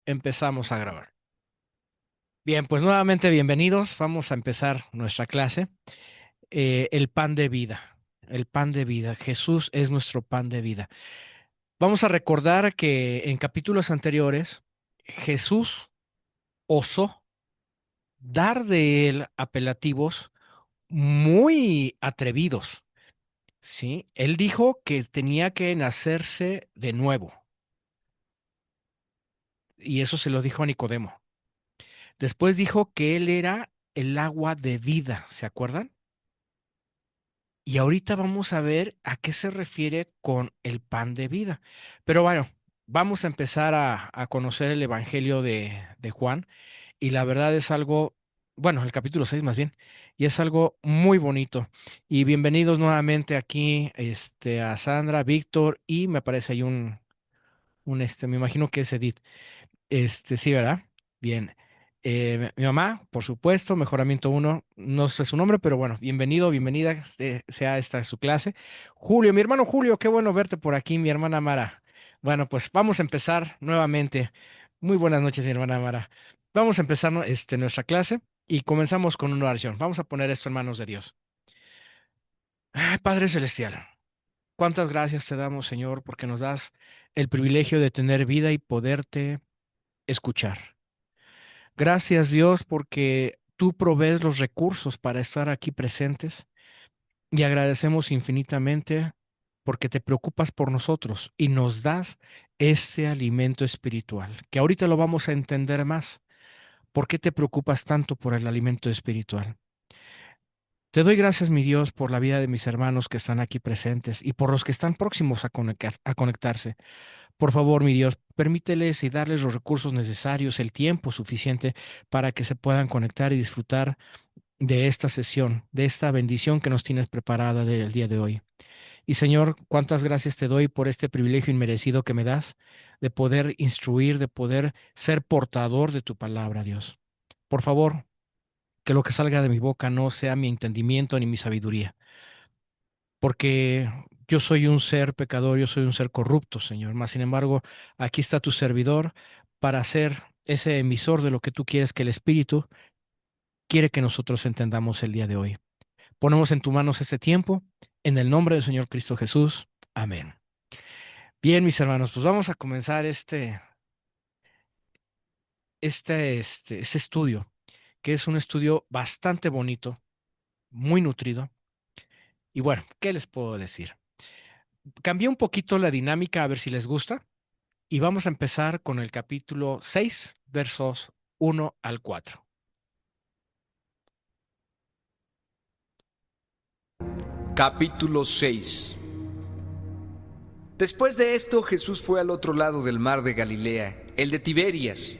empezamos a grabar. Bien, pues nuevamente bienvenidos. Vamos a empezar nuestra clase. El pan de vida. El pan de vida. Jesús es nuestro pan de vida. Vamos a recordar que en capítulos anteriores Jesús osó dar de él apelativos muy atrevidos. ¿Sí? Él dijo que tenía que nacerse de nuevo. Y eso se lo dijo a Nicodemo. Después dijo que él era el agua de vida, ¿se acuerdan? Y ahorita vamos a ver a qué se refiere con el pan de vida. Pero bueno, vamos a empezar a conocer el Evangelio de Juan. Y la verdad es algo, bueno, el capítulo 6 más bien, y es algo muy bonito. Y bienvenidos nuevamente aquí, a Sandra, Víctor, y me parece ahí me imagino que es Edith. Sí, ¿verdad? Bien. Mi mamá, por supuesto, Mejoramiento uno, no sé su nombre, pero bueno, bienvenido, bienvenida, sea esta su clase. Julio, mi hermano Julio, qué bueno verte por aquí, mi hermana Mara. Bueno, pues vamos a empezar nuevamente. Muy buenas noches, mi hermana Mara. Vamos a empezar nuestra clase y comenzamos con una oración. Vamos a poner esto en manos de Dios. Ay, Padre Celestial, cuántas gracias te damos, Señor, porque nos das el privilegio de tener vida y poderte escuchar. Gracias Dios porque tú provees los recursos para estar aquí presentes y agradecemos infinitamente porque te preocupas por nosotros y nos das este alimento espiritual, que ahorita lo vamos a entender más. ¿Por qué te preocupas tanto por el alimento espiritual? Te doy gracias, mi Dios, por la vida de mis hermanos que están aquí presentes y por los que están próximos a conectarse. Por favor, mi Dios, permíteles y darles los recursos necesarios, el tiempo suficiente para que se puedan conectar y disfrutar de esta sesión, de esta bendición que nos tienes preparada del día de hoy. Y Señor, cuántas gracias te doy por este privilegio inmerecido que me das de poder instruir, de poder ser portador de tu palabra, Dios. Por favor, que lo que salga de mi boca no sea mi entendimiento ni mi sabiduría, porque yo soy un ser pecador, yo soy un ser corrupto, Señor. Mas, sin embargo, aquí está tu servidor para ser ese emisor de lo que tú quieres que el Espíritu quiere que nosotros entendamos el día de hoy. Ponemos en tus manos este tiempo, en el nombre del Señor Cristo Jesús. Amén. Bien, mis hermanos, pues vamos a comenzar este estudio, que es un estudio bastante bonito, muy nutrido. Y bueno, ¿qué les puedo decir? Cambié un poquito la dinámica a ver si les gusta. Y vamos a empezar con el capítulo 6, versos 1 al 4. Capítulo 6. Después de esto, Jesús fue al otro lado del mar de Galilea, el de Tiberias,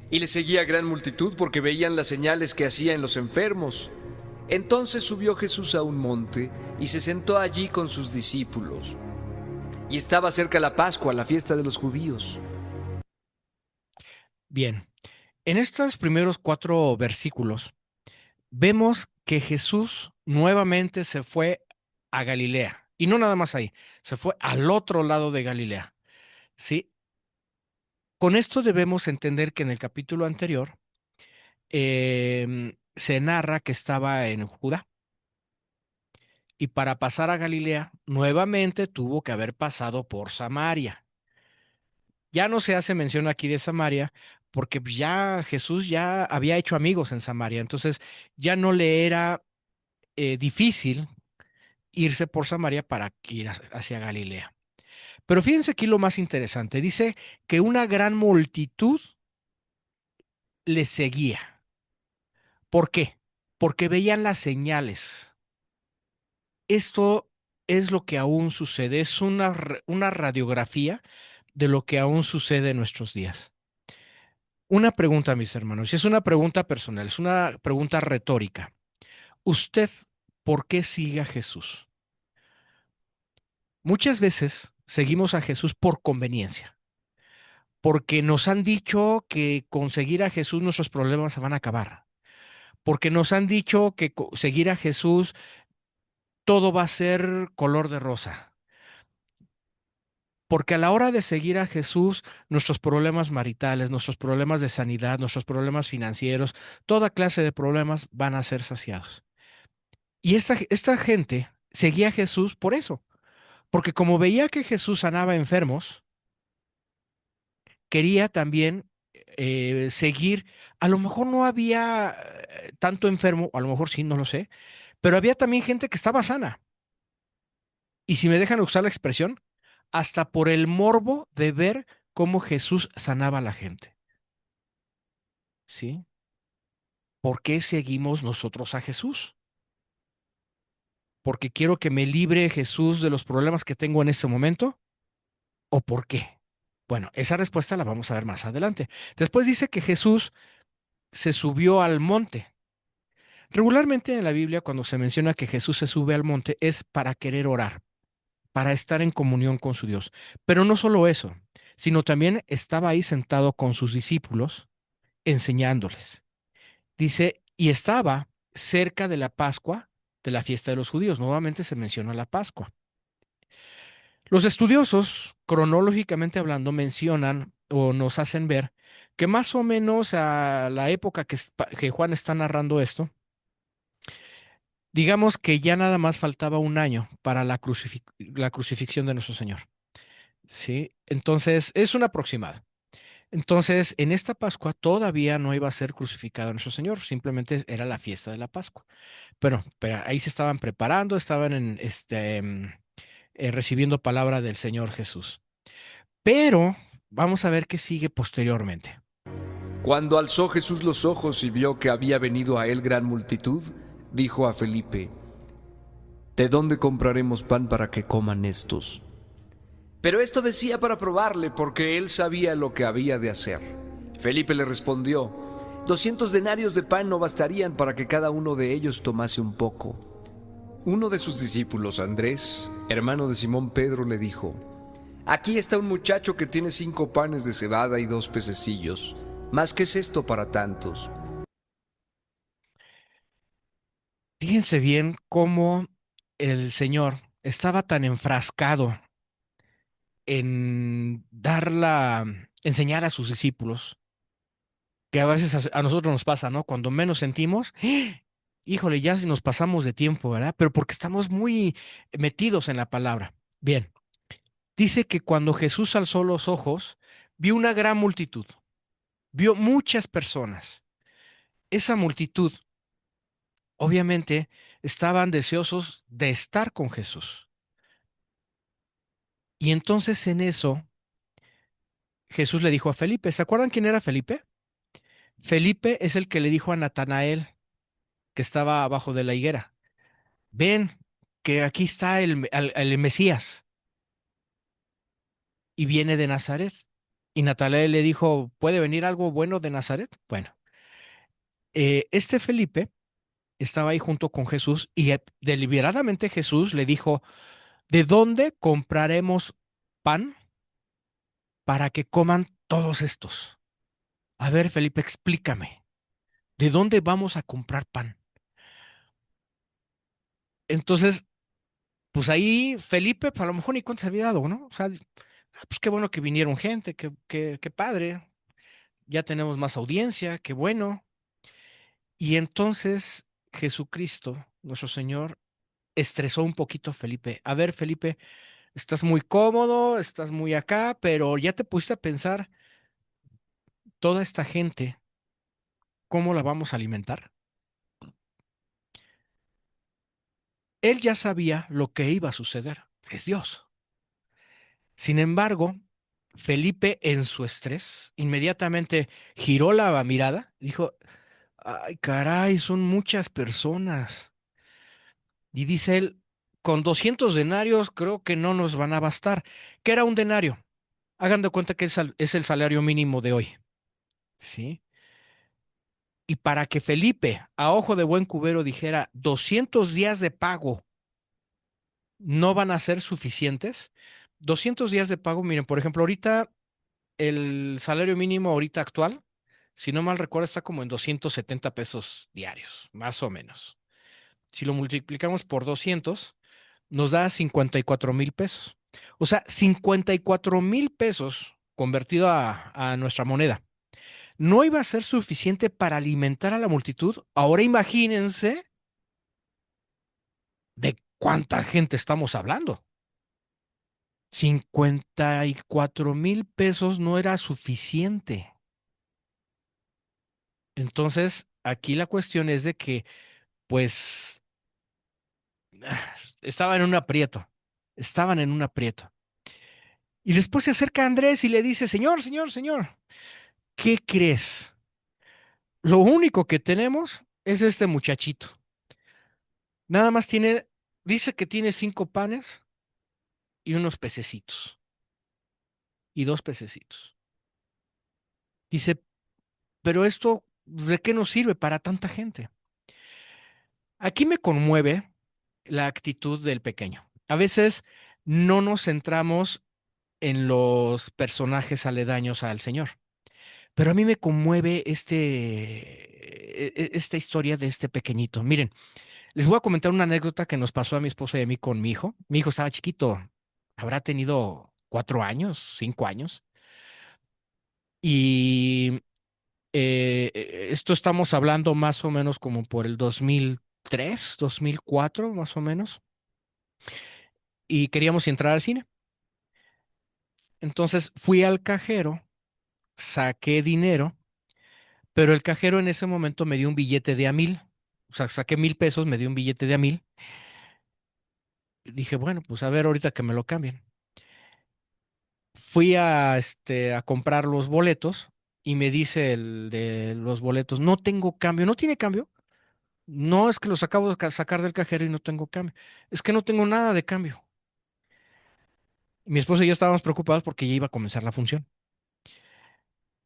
y le seguía gran multitud porque veían las señales que hacía en los enfermos. Entonces subió Jesús a un monte y se sentó allí con sus discípulos. Y estaba cerca la Pascua, la fiesta de los judíos. Bien, en estos primeros 4 versículos vemos que Jesús nuevamente se fue a Galilea. Y no nada más ahí, se fue al otro lado de Galilea. ¿Sí? Con esto debemos entender que en el capítulo anterior se narra que estaba en Judá. Y para pasar a Galilea, nuevamente tuvo que haber pasado por Samaria. Ya no se hace mención aquí de Samaria, porque ya Jesús ya había hecho amigos en Samaria, entonces ya no le era difícil irse por Samaria para ir hacia Galilea. Pero fíjense aquí lo más interesante, dice que una gran multitud le seguía. ¿Por qué? Porque veían las señales. Esto es lo que aún sucede, es una radiografía de lo que aún sucede en nuestros días. Una pregunta, mis hermanos, y es una pregunta personal, es una pregunta retórica. ¿Usted por qué sigue a Jesús? Muchas veces seguimos a Jesús por conveniencia, porque nos han dicho que con seguir a Jesús nuestros problemas se van a acabar, porque nos han dicho que seguir a Jesús todo va a ser color de rosa. Porque a la hora de seguir a Jesús, nuestros problemas maritales, nuestros problemas de sanidad, nuestros problemas financieros, toda clase de problemas van a ser saciados. Y esta gente seguía a Jesús por eso, porque como veía que Jesús sanaba enfermos, quería también seguir. A lo mejor no había tanto enfermo, a lo mejor sí, no lo sé, pero había también gente que estaba sana. Y si me dejan usar la expresión, hasta por el morbo de ver cómo Jesús sanaba a la gente. ¿Sí? ¿Por qué seguimos nosotros a Jesús? ¿Porque quiero que me libre Jesús de los problemas que tengo en este momento? ¿O por qué? Bueno, esa respuesta la vamos a ver más adelante. Después dice que Jesús se subió al monte. Regularmente en la Biblia, cuando se menciona que Jesús se sube al monte, es para querer orar, para estar en comunión con su Dios. Pero no solo eso, sino también estaba ahí sentado con sus discípulos, enseñándoles. Dice, y estaba cerca de la Pascua, de la fiesta de los judíos. Nuevamente se menciona la Pascua. Los estudiosos, cronológicamente hablando, mencionan o nos hacen ver que más o menos a la época que Juan está narrando esto, digamos que ya nada más faltaba un año para la crucifixión de nuestro Señor. ¿Sí? Entonces, es un aproximado. Entonces, en esta Pascua todavía no iba a ser crucificado nuestro Señor, simplemente era la fiesta de la Pascua. Pero ahí se estaban preparando, estaban recibiendo palabra del Señor Jesús. Pero vamos a ver qué sigue posteriormente. Cuando alzó Jesús los ojos y vio que había venido a él gran multitud, dijo a Felipe: ¿De dónde compraremos pan para que coman estos? Pero esto decía para probarle, porque él sabía lo que había de hacer. Felipe le respondió: 200 denarios de pan no bastarían para que cada uno de ellos tomase un poco. Uno de sus discípulos, Andrés, hermano de Simón Pedro, le dijo: Aquí está un muchacho que tiene 5 panes de cebada y 2 pececillos. ¿Más qué es esto para tantos? Fíjense bien cómo el Señor estaba tan enfrascado en enseñar a sus discípulos, que a veces a nosotros nos pasa, ¿no? Cuando menos sentimos, híjole, ya si nos pasamos de tiempo, ¿verdad? Pero porque estamos muy metidos en la palabra. Bien, dice que cuando Jesús alzó los ojos, vio una gran multitud, vio muchas personas. Esa multitud, obviamente, estaban deseosos de estar con Jesús. Y entonces en eso, Jesús le dijo a Felipe, ¿se acuerdan quién era Felipe? Felipe es el que le dijo a Natanael, que estaba abajo de la higuera, ven, que aquí está el Mesías y viene de Nazaret. Y Natanael le dijo, ¿puede venir algo bueno de Nazaret? Bueno, este Felipe estaba ahí junto con Jesús y deliberadamente Jesús le dijo, ¿de dónde compraremos pan para que coman todos estos? A ver, Felipe, explícame, ¿de dónde vamos a comprar pan? Entonces, pues ahí Felipe, pues a lo mejor ni cuenta se había dado, ¿no? O sea, pues qué bueno que vinieron gente, qué padre, ya tenemos más audiencia, qué bueno. Y entonces Jesucristo, nuestro Señor, estresó un poquito a Felipe. A ver, Felipe, estás muy cómodo, estás muy acá, pero ya te pusiste a pensar, toda esta gente, ¿cómo la vamos a alimentar? Él ya sabía lo que iba a suceder, es Dios. Sin embargo, Felipe en su estrés inmediatamente giró la mirada, dijo, ay caray, son muchas personas. Y dice él, con 200 denarios creo que no nos van a bastar. ¿Qué era un denario? Hagan de cuenta que es el salario mínimo de hoy. ¿Sí? Y para que Felipe, a ojo de buen cubero, dijera 200 días de pago no van a ser suficientes, 200 días de pago, miren, por ejemplo, ahorita el salario mínimo ahorita actual, si no mal recuerdo, está como en 270 pesos diarios, más o menos. Si lo multiplicamos por 200, nos da 54,000 pesos. O sea, 54,000 pesos convertido a nuestra moneda. No iba a ser suficiente para alimentar a la multitud. Ahora imagínense de cuánta gente estamos hablando. 54,000 pesos no era suficiente. Entonces, aquí la cuestión es de que, pues, estaban en un aprieto. Estaban en un aprieto. Y después se acerca Andrés y le dice, señor, señor, señor, ¿qué crees? Lo único que tenemos es este muchachito. Nada más dice que tiene 5 panes y unos pececitos. Y 2 pececitos. Dice, pero esto, ¿de qué nos sirve para tanta gente? Aquí me conmueve la actitud del pequeño. A veces no nos centramos en los personajes aledaños al Señor, pero a mí me conmueve esta historia de este pequeñito. Miren, les voy a comentar una anécdota que nos pasó a mi esposa y a mí con mi hijo. Mi hijo estaba chiquito, habrá tenido 4 años, 5 años, y esto estamos hablando más o menos como por el 2003, 2004, más o menos, y queríamos entrar al cine. Entonces fui al cajero, saqué dinero, pero el cajero en ese momento me dio un billete de a 1,000. O sea, saqué 1,000 pesos, me dio un billete de a 1,000. Dije, bueno, pues a ver ahorita que me lo cambien. Fui a comprar los boletos y me dice el de los boletos, no tengo cambio, ¿no tiene cambio? No, es que los acabo de sacar del cajero y no tengo cambio. Es que no tengo nada de cambio. Mi esposa y yo estábamos preocupados porque ya iba a comenzar la función.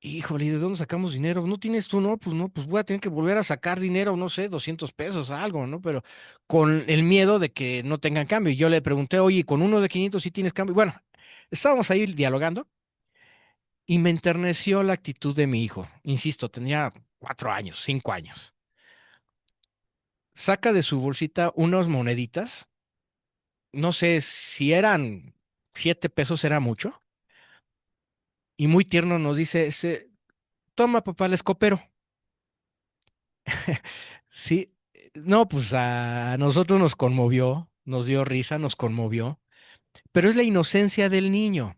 Híjole, ¿y de dónde sacamos dinero? ¿No tienes tú? No, pues no, pues voy a tener que volver a sacar dinero, no sé, 200 pesos, algo, ¿no? Pero con el miedo de que no tengan cambio. Y yo le pregunté, oye, ¿con uno de 500 sí tienes cambio? Bueno, estábamos ahí dialogando y me enterneció la actitud de mi hijo. Insisto, tenía 4 años, 5 años. Saca de su bolsita unas moneditas, no sé si eran 7 pesos, era mucho, y muy tierno nos dice, toma papá, les coopero. Sí, no, pues a nosotros nos conmovió, nos dio risa, nos conmovió, pero es la inocencia del niño.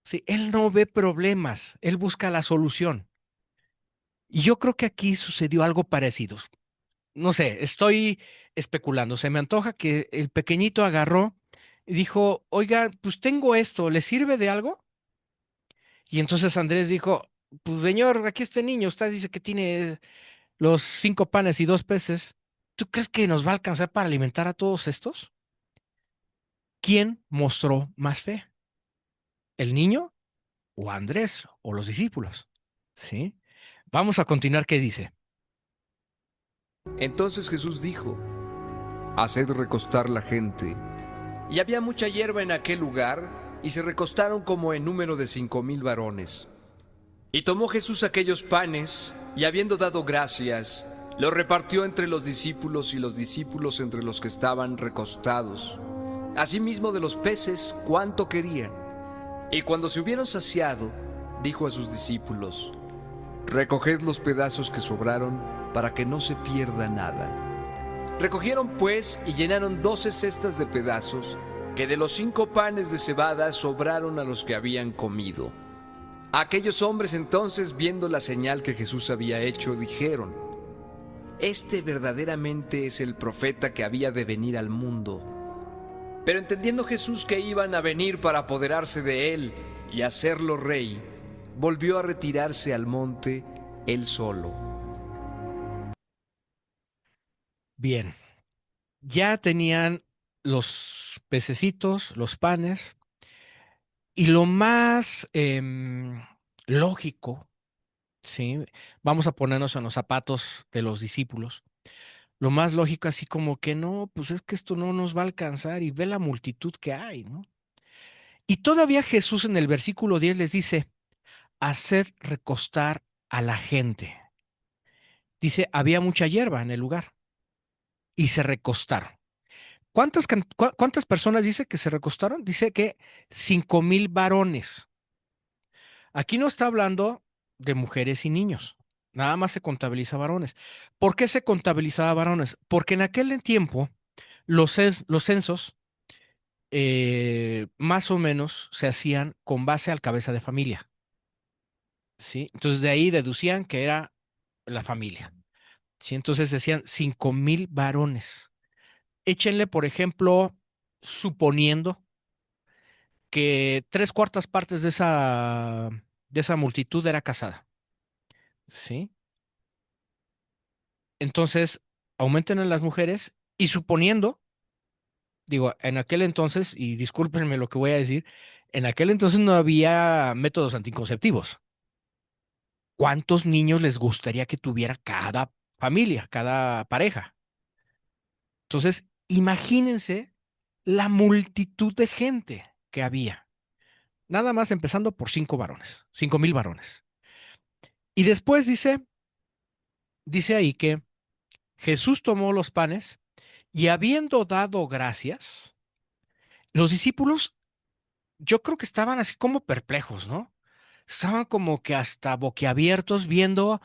Sí, él no ve problemas, él busca la solución. Y yo creo que aquí sucedió algo parecido. No sé, estoy especulando. Se me antoja que el pequeñito agarró y dijo, oiga, pues tengo esto, ¿le sirve de algo? Y entonces Andrés dijo, pues señor, aquí este niño, usted dice que tiene los 5 panes y 2 peces. ¿Tú crees que nos va a alcanzar para alimentar a todos estos? ¿Quién mostró más fe? ¿El niño o Andrés o los discípulos? ¿Sí? Vamos a continuar. ¿Qué dice? Entonces Jesús dijo, haced recostar la gente. Y había mucha hierba en aquel lugar, y se recostaron como en número de 5,000 varones. Y tomó Jesús aquellos panes, y habiendo dado gracias, los repartió entre los discípulos y los discípulos entre los que estaban recostados. Asimismo de los peces, cuanto querían. Y cuando se hubieron saciado, dijo a sus discípulos, recoged los pedazos que sobraron para que no se pierda nada. Recogieron pues y llenaron 12 cestas de pedazos, que de los 5 panes de cebada sobraron a los que habían comido. Aquellos hombres entonces, viendo la señal que Jesús había hecho, dijeron, este verdaderamente es el profeta que había de venir al mundo. Pero entendiendo Jesús que iban a venir para apoderarse de él y hacerlo rey, volvió a retirarse al monte él solo. Bien, ya tenían los pececitos, los panes, y lo más lógico, ¿sí? Vamos a ponernos en los zapatos de los discípulos. Lo más lógico, así como que no, pues es que esto no nos va a alcanzar y ve la multitud que hay, ¿no? Y todavía Jesús en el versículo 10 les dice, haced recostar a la gente. Dice, había mucha hierba en el lugar y se recostaron. ¿Cuántas personas dice que se recostaron? Dice que 5,000 varones. Aquí no está hablando de mujeres y niños. Nada más se contabiliza varones. ¿Por qué se contabilizaba varones? Porque en aquel tiempo los censos más o menos se hacían con base al cabeza de familia, ¿sí? Entonces de ahí deducían que era la familia, ¿sí? Entonces decían 5,000 varones. Échenle, por ejemplo, suponiendo que tres cuartas partes de esa multitud era casada, ¿sí? Entonces, aumenten a las mujeres y suponiendo, digo, en aquel entonces, y discúlpenme lo que voy a decir, en aquel entonces no había métodos anticonceptivos. ¿Cuántos niños les gustaría que tuviera cada familia, cada pareja? Entonces, imagínense la multitud de gente que había. Nada más empezando por 5 varones, 5,000 varones. Y después dice ahí que Jesús tomó los panes y habiendo dado gracias, los discípulos yo creo que estaban así como perplejos, ¿no? Estaban como que hasta boquiabiertos viendo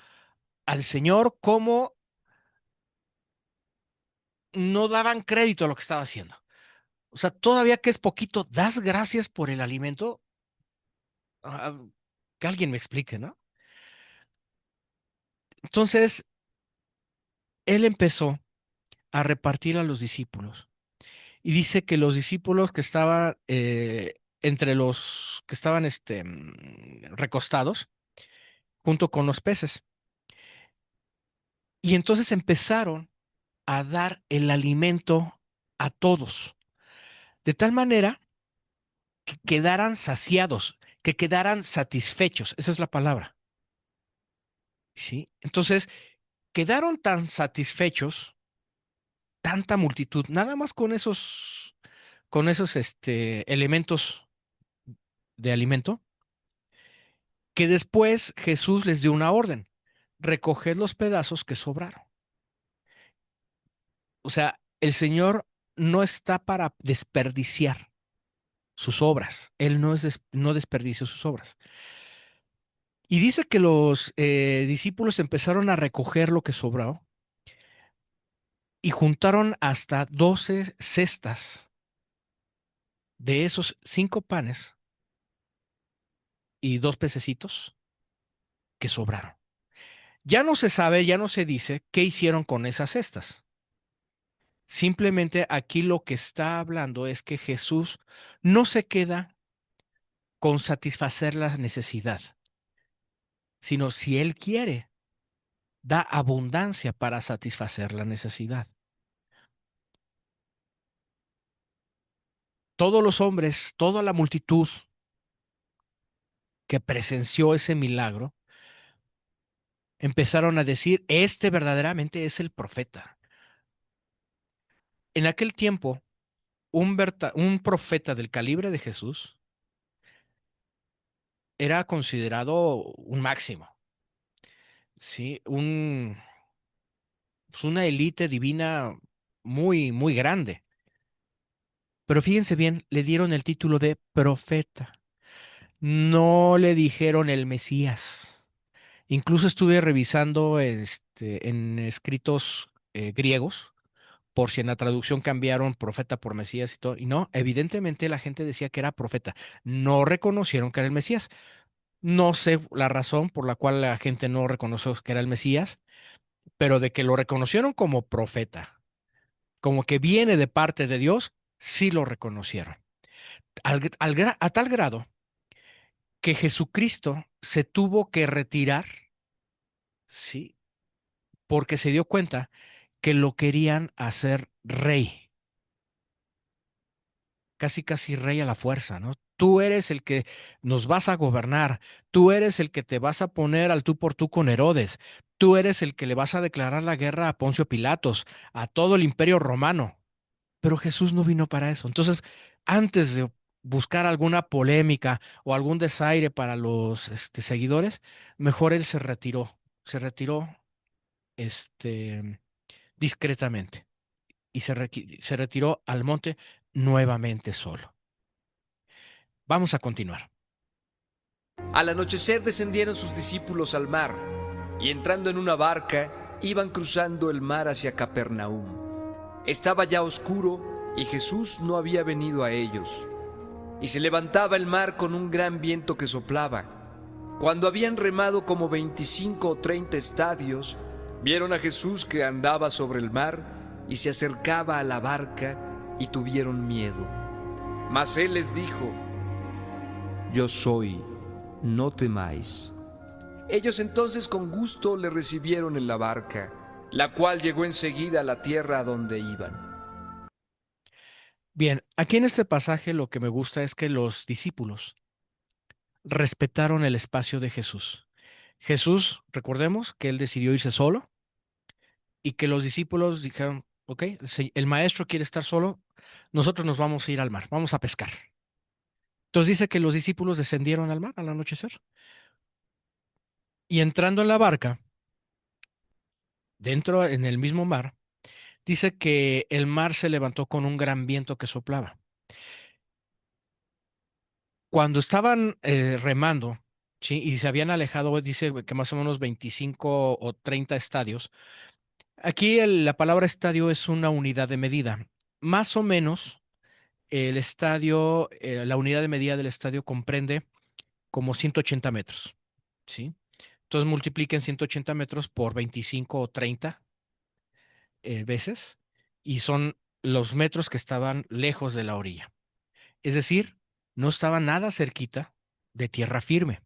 al Señor cómo no daban crédito a lo que estaba haciendo. O sea, todavía que es poquito, das gracias por el alimento. Ah, que alguien me explique, ¿no? Entonces, él empezó a repartir a los discípulos. Y dice que los discípulos que estaban entre los que estaban recostados, junto con los peces. Y entonces empezaron a dar el alimento a todos, de tal manera que quedaran saciados, que quedaran satisfechos. Esa es la palabra, ¿sí? Entonces, quedaron tan satisfechos, tanta multitud, nada más con esos elementos de alimento, que después Jesús les dio una orden: recoged los pedazos que sobraron. O sea, el Señor no está para desperdiciar sus obras. Él no desperdicia sus obras. Y dice que los discípulos empezaron a recoger lo que sobró y juntaron hasta 12 cestas de esos 5 panes y 2 pececitos que sobraron. Ya no se sabe, ya no se dice qué hicieron con esas cestas. Simplemente aquí lo que está hablando es que Jesús no se queda con satisfacer la necesidad, sino si Él quiere, da abundancia para satisfacer la necesidad. Todos los hombres, toda la multitud que presenció ese milagro, empezaron a decir, este verdaderamente es el profeta. En aquel tiempo, un profeta del calibre de Jesús era considerado un máximo, ¿sí? Pues una élite divina muy, muy grande. Pero fíjense bien, le dieron el título de profeta. No le dijeron el Mesías. Incluso estuve revisando en escritos griegos, por si en la traducción cambiaron profeta por Mesías y todo. Y no, evidentemente la gente decía que era profeta. No reconocieron que era el Mesías. No sé la razón por la cual la gente no reconoció que era el Mesías, pero de que lo reconocieron como profeta, como que viene de parte de Dios, sí lo reconocieron. A tal grado que Jesucristo se tuvo que retirar, ¿sí? Porque se dio cuenta que lo querían hacer rey, casi casi rey a la fuerza, ¿no? Tú eres el que nos vas a gobernar, tú eres el que te vas a poner al tú por tú con Herodes, tú eres el que le vas a declarar la guerra a Poncio Pilatos, a todo el imperio romano. Pero Jesús no vino para eso. Entonces, antes de buscar alguna polémica o algún desaire para los seguidores, mejor él se retiró, discretamente. y se retiró al monte nuevamente solo. Vamos a continuar. Al anochecer descendieron sus discípulos al mar, y entrando en una barca, iban cruzando el mar hacia Capernaum. Estaba ya oscuro, y Jesús no había venido a ellos. Y se levantaba el mar con un gran viento que soplaba. Cuando habían remado como 25 o 30 estadios, vieron a Jesús que andaba sobre el mar y se acercaba a la barca, y tuvieron miedo. Mas él les dijo: Yo soy, no temáis. Ellos entonces con gusto le recibieron en la barca, la cual llegó enseguida a la tierra a donde iban. Bien, aquí en este pasaje lo que me gusta es que los discípulos respetaron el espacio de Jesús. Jesús, recordemos que él decidió irse solo y que los discípulos dijeron, ok, el maestro quiere estar solo, nosotros nos vamos a ir al mar, vamos a pescar. Entonces dice que los discípulos descendieron al mar al anochecer y entrando en la barca, dentro en el mismo mar, dice que el mar se levantó con un gran viento que soplaba. Cuando estaban remando, ¿sí? Y se habían alejado, dice que más o menos 25 o 30 estadios. Aquí la palabra estadio es una unidad de medida. Más o menos el estadio, la unidad de medida del estadio comprende como 180 metros, ¿sí? Entonces multipliquen 180 metros por 25 o 30 veces y son los metros que estaban lejos de la orilla. Es decir, no estaba nada cerquita de tierra firme.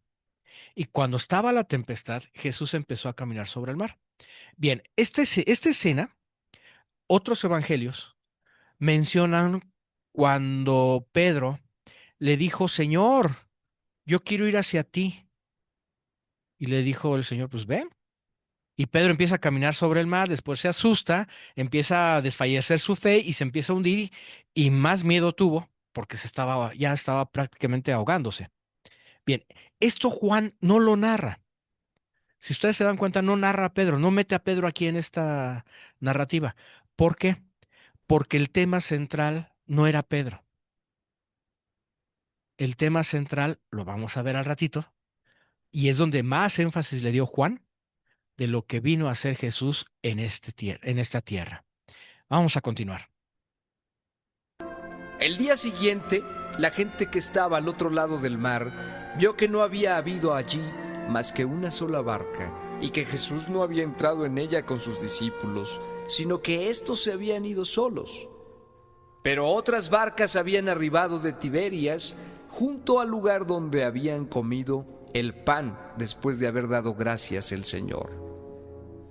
Y cuando estaba la tempestad, Jesús empezó a caminar sobre el mar. Bien, esta escena, otros evangelios mencionan cuando Pedro le dijo, Señor, yo quiero ir hacia ti. Y le dijo el Señor, pues ven. Y Pedro empieza a caminar sobre el mar, después se asusta, empieza a desfallecer su fe y se empieza a hundir y más miedo tuvo porque ya estaba prácticamente ahogándose. Bien, esto Juan no lo narra. Si ustedes se dan cuenta, no narra a Pedro, no mete a Pedro aquí en esta narrativa. ¿Por qué? Porque el tema central no era Pedro. El tema central, lo vamos a ver al ratito, y es donde más énfasis le dio Juan de lo que vino a hacer Jesús en esta tierra. Vamos a continuar. El día siguiente, la gente que estaba al otro lado del mar vio que no había habido allí más que una sola barca, y que Jesús no había entrado en ella con sus discípulos, sino que éstos se habían ido solos. Pero otras barcas habían arribado de Tiberias junto al lugar donde habían comido el pan después de haber dado gracias el Señor.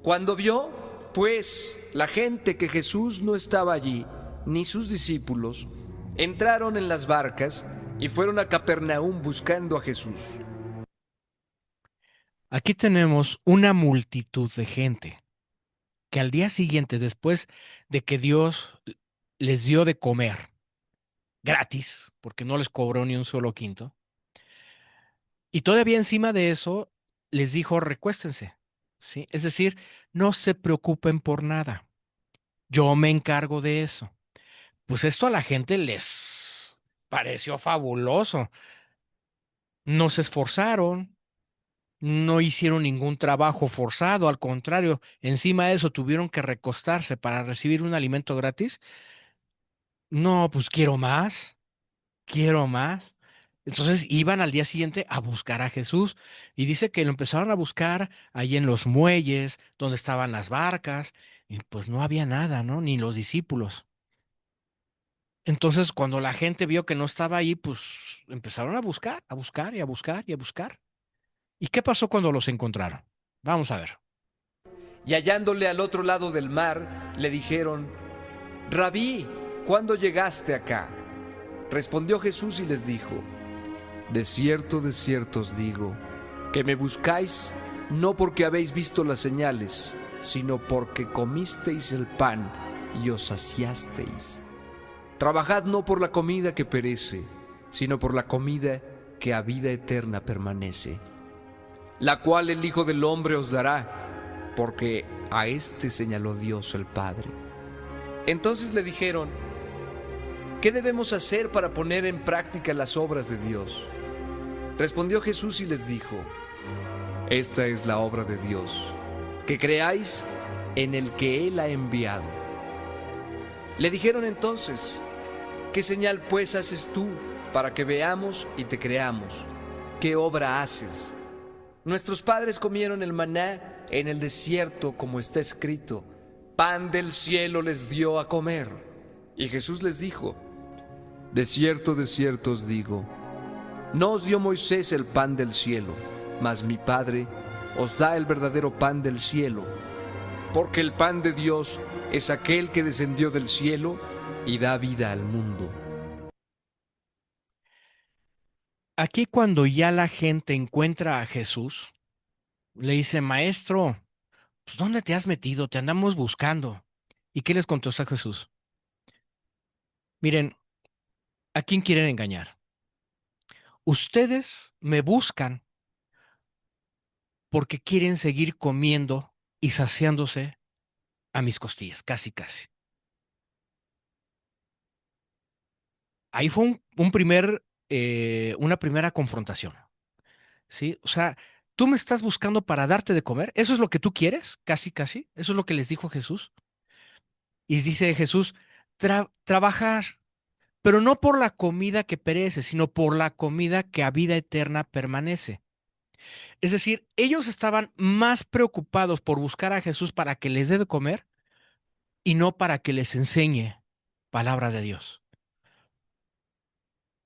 Cuando vio, pues, la gente que Jesús no estaba allí, ni sus discípulos, entraron en las barcas y fueron a Capernaum buscando a Jesús. Aquí tenemos una multitud de gente que al día siguiente, después de que Dios les dio de comer gratis, porque no les cobró ni un solo quinto, y todavía encima de eso les dijo, recuéstense, ¿sí? Es decir, no se preocupen por nada, yo me encargo de eso. Pues esto a la gente les pareció fabuloso. No se esforzaron, no hicieron ningún trabajo forzado, al contrario, encima de eso tuvieron que recostarse para recibir un alimento gratis. No, pues quiero más, quiero más. Entonces iban al día siguiente a buscar a Jesús y dice que lo empezaron a buscar ahí en los muelles, donde estaban las barcas, y pues no había nada, ¿no? Ni los discípulos. Entonces, cuando la gente vio que no estaba ahí, pues empezaron a buscar, a buscar y a buscar y a buscar. ¿Y qué pasó cuando los encontraron? Vamos a ver. Y hallándole al otro lado del mar, le dijeron: Rabí, ¿cuándo llegaste acá? Respondió Jesús y les dijo: de cierto os digo, que me buscáis no porque habéis visto las señales, sino porque comisteis el pan y os saciasteis. Trabajad no por la comida que perece, sino por la comida que a vida eterna permanece, la cual el Hijo del Hombre os dará, porque a éste señaló Dios el Padre. Entonces le dijeron, ¿qué debemos hacer para poner en práctica las obras de Dios? Respondió Jesús y les dijo, esta es la obra de Dios, que creáis en el que Él ha enviado. Le dijeron entonces, ¿qué señal pues haces tú para que veamos y te creamos? ¿Qué obra haces? Nuestros padres comieron el maná en el desierto, como está escrito, pan del cielo les dio a comer. Y Jesús les dijo, de cierto os digo, no os dio Moisés el pan del cielo, mas mi Padre os da el verdadero pan del cielo, porque el pan de Dios es aquel que descendió del cielo y da vida al mundo. Aquí cuando ya la gente encuentra a Jesús, le dice, maestro, pues ¿dónde te has metido? Te andamos buscando. ¿Y qué les contestó Jesús? Miren, ¿a quién quieren engañar? Ustedes me buscan porque quieren seguir comiendo y saciándose a mis costillas, casi, casi. Ahí fue una primera confrontación, ¿sí? O sea, tú me estás buscando para darte de comer, ¿eso es lo que tú quieres? Casi, casi, eso es lo que les dijo Jesús. Y dice Jesús, trabajar, pero no por la comida que perece, sino por la comida que a vida eterna permanece. Es decir, ellos estaban más preocupados por buscar a Jesús para que les dé de comer y no para que les enseñe palabra de Dios.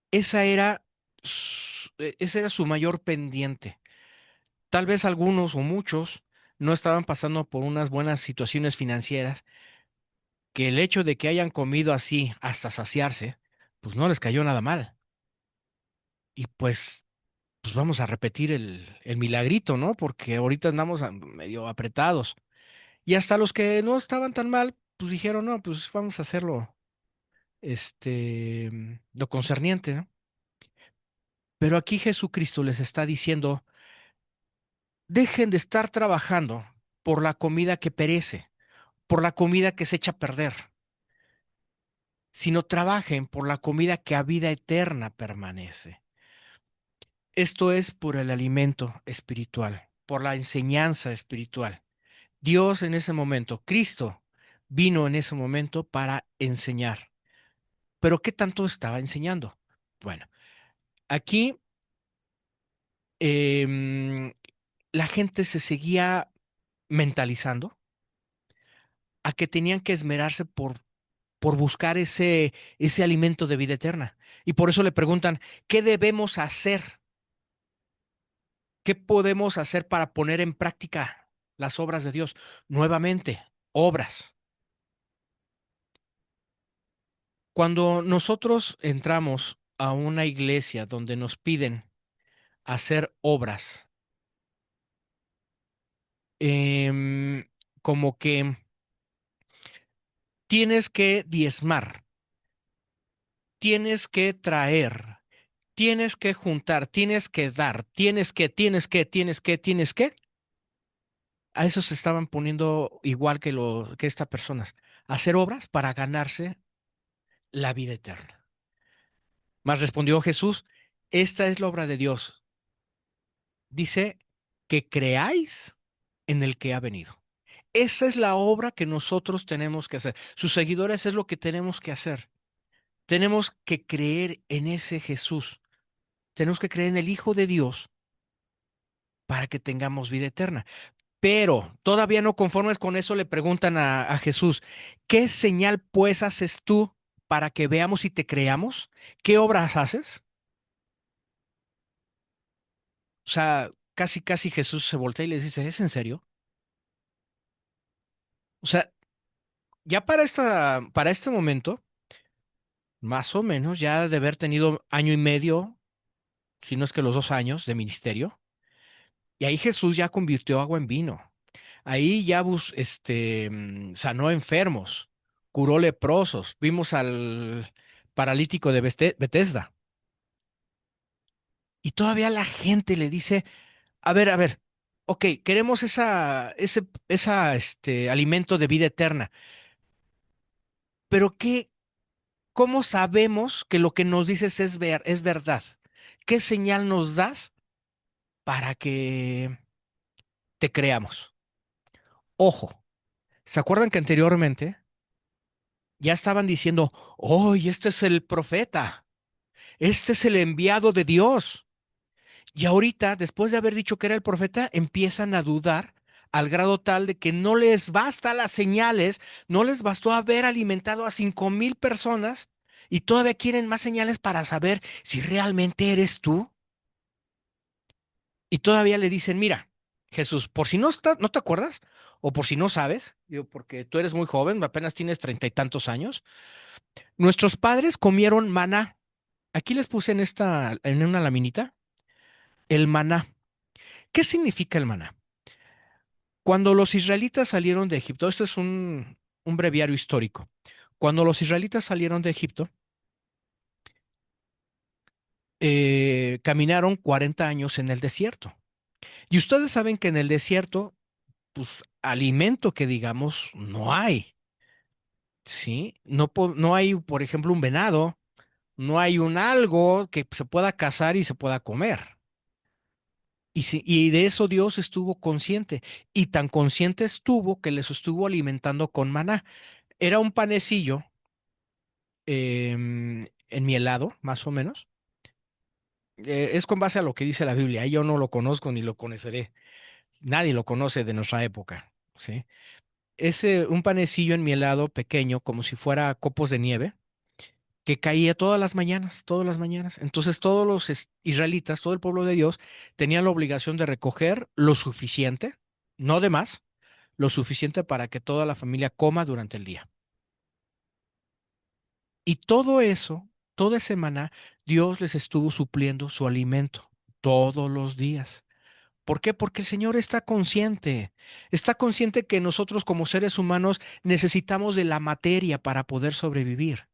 Esa era ese era su mayor pendiente. Tal vez algunos o muchos no estaban pasando por unas buenas situaciones financieras, que el hecho de que hayan comido así hasta saciarse, pues no les cayó nada mal. Y pues vamos a repetir el milagrito, ¿no? Porque ahorita andamos medio apretados. Y hasta los que no estaban tan mal, pues dijeron, no, pues vamos a hacerlo, lo concerniente, ¿no? Pero aquí Jesucristo les está diciendo, dejen de estar trabajando por la comida que perece, por la comida que se echa a perder, sino trabajen por la comida que a vida eterna permanece. Esto es por el alimento espiritual, por la enseñanza espiritual. Dios en ese momento, Cristo, vino en ese momento para enseñar. Pero ¿qué tanto estaba enseñando? Bueno, aquí em, la gente se seguía mentalizando a que tenían que esmerarse por buscar ese alimento de vida eterna. Y por eso le preguntan, ¿qué debemos hacer? ¿Qué podemos hacer para poner en práctica las obras de Dios? Nuevamente, obras. Cuando nosotros entramos a una iglesia donde nos piden hacer obras, em, como que tienes que diezmar, tienes que traer, tienes que juntar, tienes que dar, tienes que, a eso se estaban poniendo igual que estas personas, hacer obras para ganarse la vida eterna. Mas respondió Jesús, esta es la obra de Dios. Dice que creáis en el que ha venido. Esa es la obra que nosotros tenemos que hacer. Sus seguidores es lo que tenemos que hacer. Tenemos que creer en ese Jesús. Tenemos que creer en el Hijo de Dios para que tengamos vida eterna. Pero todavía no conformes con eso, le preguntan a Jesús, ¿qué señal pues haces tú para que veamos y te creamos? ¿Qué obras haces? O sea, casi, casi Jesús se voltea y les dice, ¿es en serio? O sea, ya para este momento, más o menos, ya de haber tenido año y medio, si no es que los 2 años de ministerio, y ahí Jesús ya convirtió agua en vino. Ahí ya sanó enfermos, curó leprosos, vimos al paralítico de Betesda. Y todavía la gente le dice, a ver, ok, queremos ese alimento de vida eterna, Pero ¿cómo sabemos que lo que nos dices es verdad? ¿Qué señal nos das para que te creamos? Ojo, ¿se acuerdan que anteriormente ya estaban diciendo, oh, este es el profeta, este es el enviado de Dios? Y ahorita, después de haber dicho que era el profeta, empiezan a dudar al grado tal de que no les basta las señales, no les bastó haber alimentado a 5,000 personas y todavía quieren más señales para saber si realmente eres tú. Y todavía le dicen, mira, Jesús, por si no te acuerdas o por si no sabes, digo, porque tú eres muy joven, apenas tienes 30 y tantos años, nuestros padres comieron maná. Aquí les puse en una laminita, el maná. ¿Qué significa el maná? Cuando los israelitas salieron de Egipto, esto es un breviario histórico. Cuando los israelitas salieron de Egipto, caminaron 40 años en el desierto. Y ustedes saben que en el desierto, pues alimento que digamos, no hay. ¿Sí? No hay, por ejemplo, un venado, no hay un algo que se pueda cazar y se pueda comer. Y de eso Dios estuvo consciente. Y tan consciente estuvo que les estuvo alimentando con maná. Era un panecillo en mi helado, más o menos. Es con base a lo que dice la Biblia. Yo no lo conozco ni lo conoceré. Nadie lo conoce de nuestra época, ¿sí? Es un panecillo en mi helado pequeño, como si fuera copos de nieve, que caía todas las mañanas, todas las mañanas. Entonces todos los israelitas, todo el pueblo de Dios, tenían la obligación de recoger lo suficiente, no de más, lo suficiente para que toda la familia coma durante el día. Y todo eso, toda semana, Dios les estuvo supliendo su alimento todos los días. ¿Por qué? Porque el Señor está consciente que nosotros como seres humanos necesitamos de la materia para poder sobrevivir.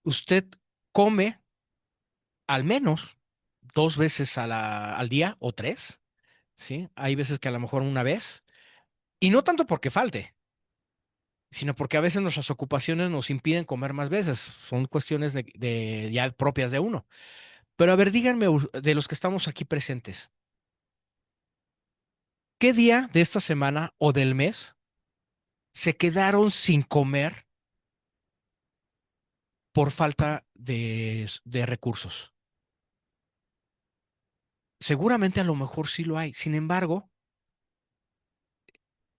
Usted come al menos 2 veces al día o tres, ¿sí? Hay veces que a lo mejor una vez, y no tanto porque falte, sino porque a veces nuestras ocupaciones nos impiden comer más veces. Son cuestiones de ya propias de uno. Pero a ver, díganme de los que estamos aquí presentes, ¿qué día de esta semana o del mes se quedaron sin comer por falta de recursos? Seguramente a lo mejor sí lo hay. Sin embargo,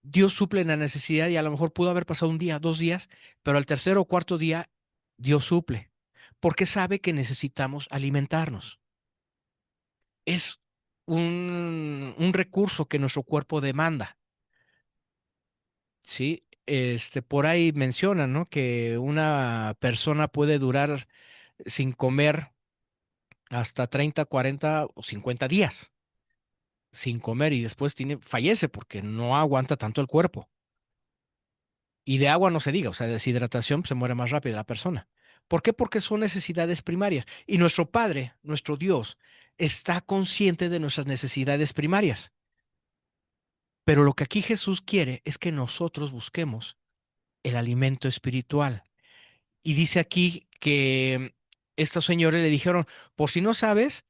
Dios suple la necesidad y a lo mejor pudo haber pasado un día, 2 días, pero al tercer o cuarto día Dios suple, porque sabe que necesitamos alimentarnos. Es un recurso que nuestro cuerpo demanda, ¿sí? Por ahí mencionan, ¿no? Que una persona puede durar sin comer hasta 30, 40 o 50 días sin comer y después fallece porque no aguanta tanto el cuerpo. Y de agua no se diga, o sea, deshidratación pues, se muere más rápido la persona. ¿Por qué? Porque son necesidades primarias. Y nuestro Padre, nuestro Dios, está consciente de nuestras necesidades primarias. Pero lo que aquí Jesús quiere es que nosotros busquemos el alimento espiritual. Y dice aquí que estos señores le dijeron, por si no sabes,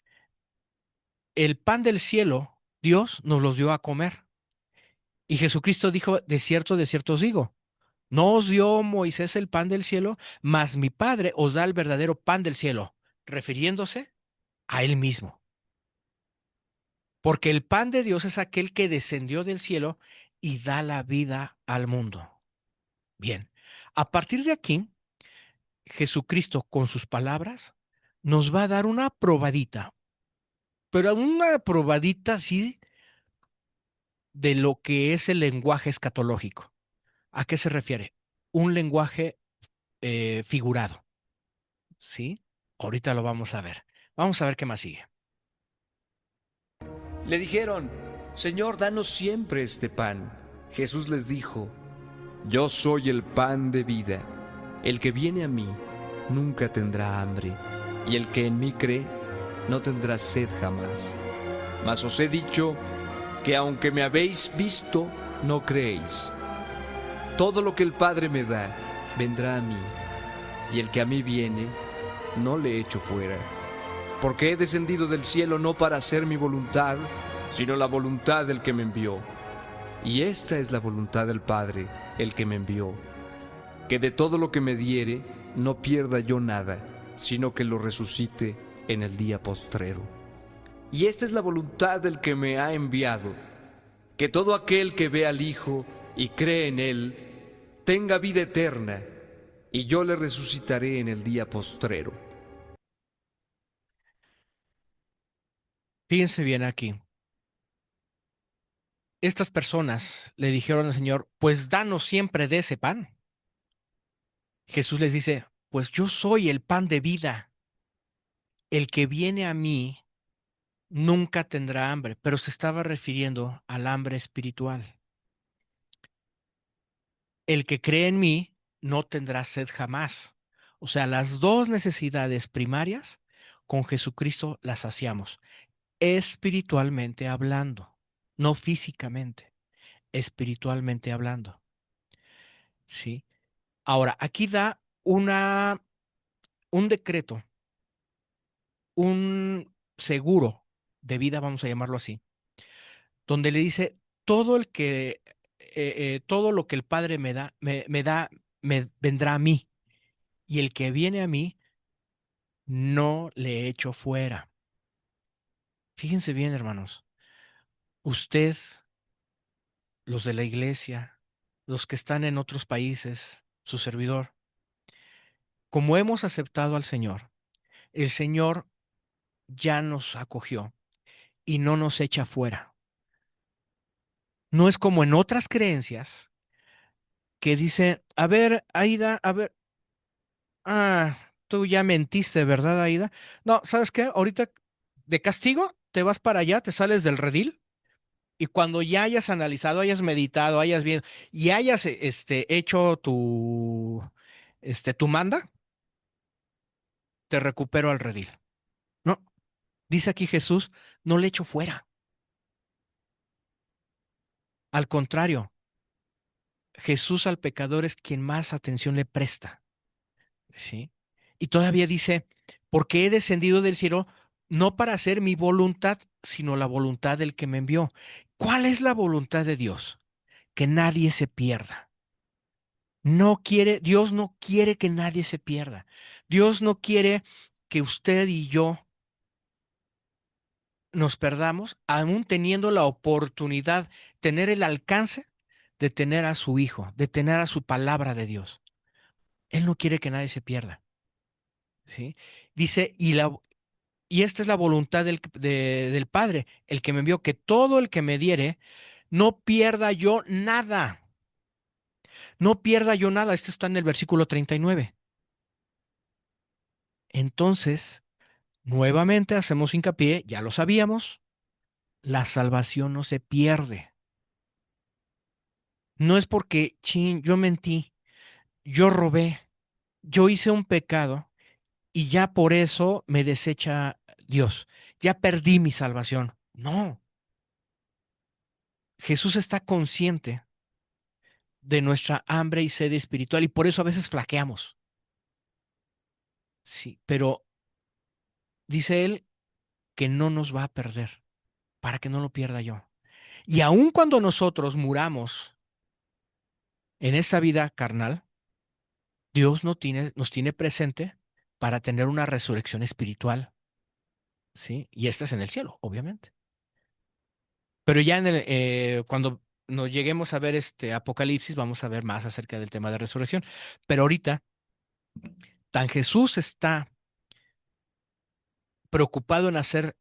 el pan del cielo, Dios nos los dio a comer. Y Jesucristo dijo, de cierto os digo, no os dio Moisés el pan del cielo, mas mi Padre os da el verdadero pan del cielo, refiriéndose a él mismo. Porque el pan de Dios es aquel que descendió del cielo y da la vida al mundo. Bien, a partir de aquí, Jesucristo con sus palabras nos va a dar una probadita, pero una probadita así de lo que es el lenguaje escatológico. ¿A qué se refiere? Un lenguaje figurado. ¿Sí? Ahorita lo vamos a ver. Vamos a ver qué más sigue. Le dijeron, Señor, danos siempre este pan. Jesús les dijo, yo soy el pan de vida. El que viene a mí nunca tendrá hambre, y el que en mí cree no tendrá sed jamás. Mas os he dicho que aunque me habéis visto, no creéis. Todo lo que el Padre me da, vendrá a mí, y el que a mí viene, no le echo fuera. Porque he descendido del cielo no para hacer mi voluntad, sino la voluntad del que me envió. Y esta es la voluntad del Padre, el que me envió, que de todo lo que me diere, no pierda yo nada, sino que lo resucite en el día postrero. Y esta es la voluntad del que me ha enviado, que todo aquel que ve al Hijo y cree en Él, tenga vida eterna, y yo le resucitaré en el día postrero. Fíjense bien aquí. Estas personas le dijeron al Señor, pues danos siempre de ese pan. Jesús les dice, pues yo soy el pan de vida. El que viene a mí nunca tendrá hambre, pero se estaba refiriendo al hambre espiritual. El que cree en mí no tendrá sed jamás. O sea, las dos necesidades primarias con Jesucristo las saciamos, espiritualmente hablando, no físicamente, espiritualmente hablando. ¿Sí? Ahora, aquí da un decreto, un seguro de vida, vamos a llamarlo así, donde le dice, todo lo que el Padre me vendrá a mí, y el que viene a mí, no le echo fuera. Fíjense bien, hermanos, usted, los de la iglesia, los que están en otros países, su servidor, como hemos aceptado al Señor, el Señor ya nos acogió y no nos echa fuera. No es como en otras creencias que dicen, a ver, Aida, a ver, tú ya mentiste, ¿verdad, Aida? No, ¿sabes qué? Ahorita de castigo te vas para allá, te sales del redil y cuando ya hayas analizado, hayas meditado, hayas bien y hayas hecho tu manda, te recupero al redil. No, dice aquí Jesús, no le echo fuera. Al contrario, Jesús al pecador es quien más atención le presta. ¿Sí? Y todavía dice, porque he descendido del cielo no para hacer mi voluntad, sino la voluntad del que me envió. ¿Cuál es la voluntad de Dios? Que nadie se pierda. No quiere, Dios no quiere que nadie se pierda. Dios no quiere que usted y yo nos perdamos, aún teniendo la oportunidad, tener el alcance de tener a su Hijo, de tener a su palabra de Dios. Él no quiere que nadie se pierda. ¿Sí? Dice, y esta es la voluntad del Padre, el que me envió, que todo el que me diere, no pierda yo nada. No pierda yo nada. Esto está en el versículo 39. Entonces, nuevamente hacemos hincapié, ya lo sabíamos, la salvación no se pierde. No es porque, chin, yo mentí, yo robé, yo hice un pecado y ya por eso me desecha Dios. Ya perdí mi salvación. No, Jesús está consciente de nuestra hambre y sed espiritual y por eso a veces flaqueamos. Sí, pero dice él que no nos va a perder para que no lo pierda yo. Y aun cuando nosotros muramos en esta vida carnal, Dios nos tiene presente para tener una resurrección espiritual, ¿sí? Y esta es en el cielo, obviamente. Pero ya cuando nos lleguemos a ver este Apocalipsis, vamos a ver más acerca del tema de resurrección. Pero ahorita, tan Jesús está preocupado en hacer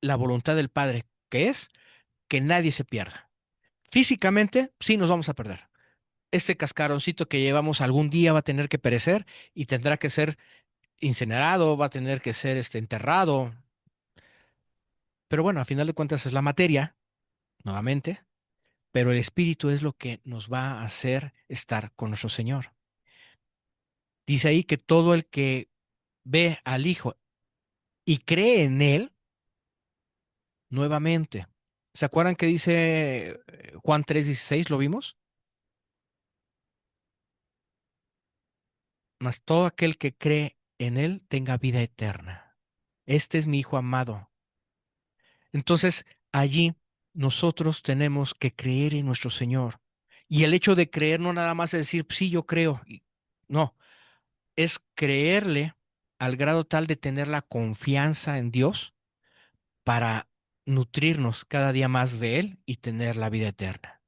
la voluntad del Padre, que es que nadie se pierda. Físicamente, sí nos vamos a perder. Este cascaroncito que llevamos algún día va a tener que perecer y tendrá que ser incinerado, va a tener que ser enterrado. Pero bueno, a final de cuentas es la materia, nuevamente, pero el espíritu es lo que nos va a hacer estar con nuestro Señor. Dice ahí que todo el que ve al Hijo y cree en Él, nuevamente. ¿Se acuerdan que dice Juan 3:16? ¿Lo vimos? mas todo aquel que cree en él tenga vida eterna. Este es mi Hijo amado. Entonces, allí nosotros tenemos que creer en nuestro Señor. Y el hecho de creer no nada más es decir, sí, yo creo. No, es creerle al grado tal de tener la confianza en Dios para nutrirnos cada día más de Él y tener la vida eterna.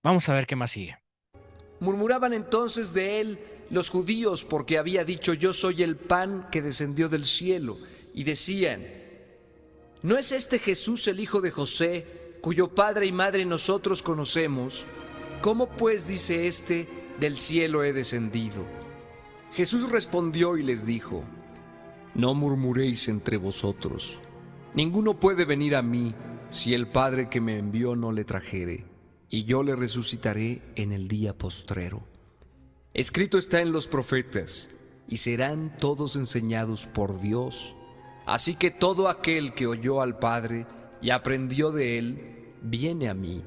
Vamos a ver qué más sigue. Murmuraban entonces de él los judíos porque había dicho yo soy el pan que descendió del cielo. Y decían, ¿no es este Jesús el hijo de José, cuyo padre y madre nosotros conocemos? ¿Cómo pues dice éste, del cielo he descendido? Jesús respondió y les dijo, no murmuréis entre vosotros. Ninguno puede venir a mí si el Padre que me envió no le trajere, y yo le resucitaré en el día postrero. Escrito está en los profetas, y serán todos enseñados por Dios. Así que todo aquel que oyó al Padre y aprendió de él, viene a mí.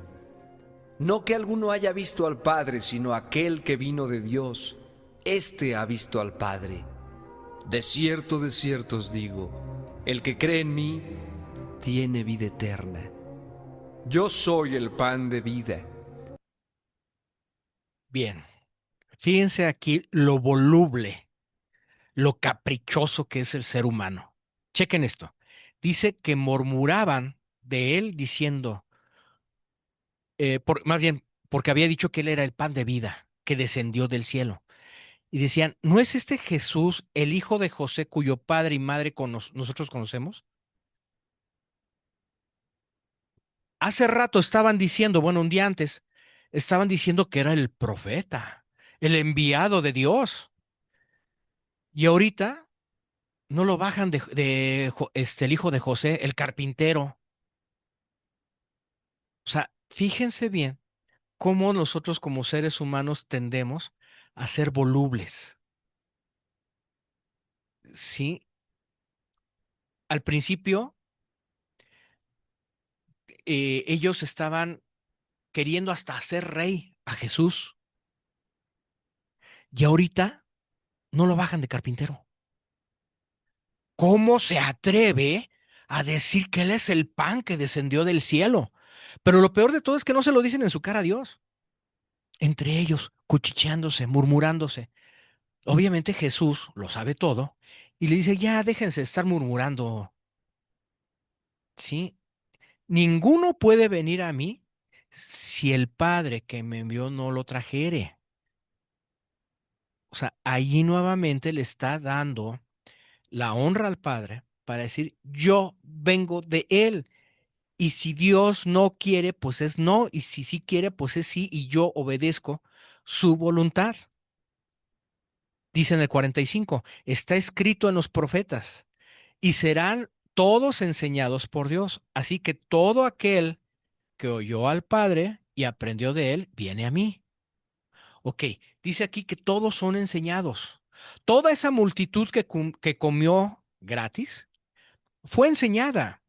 No que alguno haya visto al Padre, sino aquel que vino de Dios. Éste ha visto al Padre. De cierto os digo, el que cree en mí tiene vida eterna. Yo soy el pan de vida. Bien, fíjense aquí lo voluble, lo caprichoso que es el ser humano. Chequen esto. Dice que murmuraban de él diciendo, más bien, porque había dicho que él era el pan de vida que descendió del cielo. Y decían, ¿no es este Jesús el hijo de José cuyo padre y madre nosotros conocemos? Hace rato estaban diciendo, bueno, un día antes, estaban diciendo que era el profeta, el enviado de Dios. Y ahorita no lo bajan el hijo de José, el carpintero. O sea, fíjense bien cómo nosotros como seres humanos tendemos a ser volubles. Sí, al principio ellos estaban queriendo hasta hacer rey a Jesús y ahorita no lo bajan de carpintero. ¿Cómo se atreve a decir que él es el pan que descendió del cielo? Pero lo peor de todo es que no se lo dicen en su cara a Dios. Entre ellos, cuchicheándose, murmurándose. Obviamente Jesús lo sabe todo y le dice, ya déjense de estar murmurando. ¿Sí? Ninguno puede venir a mí si el Padre que me envió no lo trajere. O sea, allí nuevamente le está dando la honra al Padre para decir, yo vengo de Él. Y si Dios no quiere, pues es no. Y si sí quiere, pues es sí. Y yo obedezco su voluntad. Dice en el 45, está escrito en los profetas y serán todos enseñados por Dios. Así que todo aquel que oyó al Padre y aprendió de él, viene a mí. Ok, dice aquí que todos son enseñados. Toda esa multitud que comió gratis fue enseñada.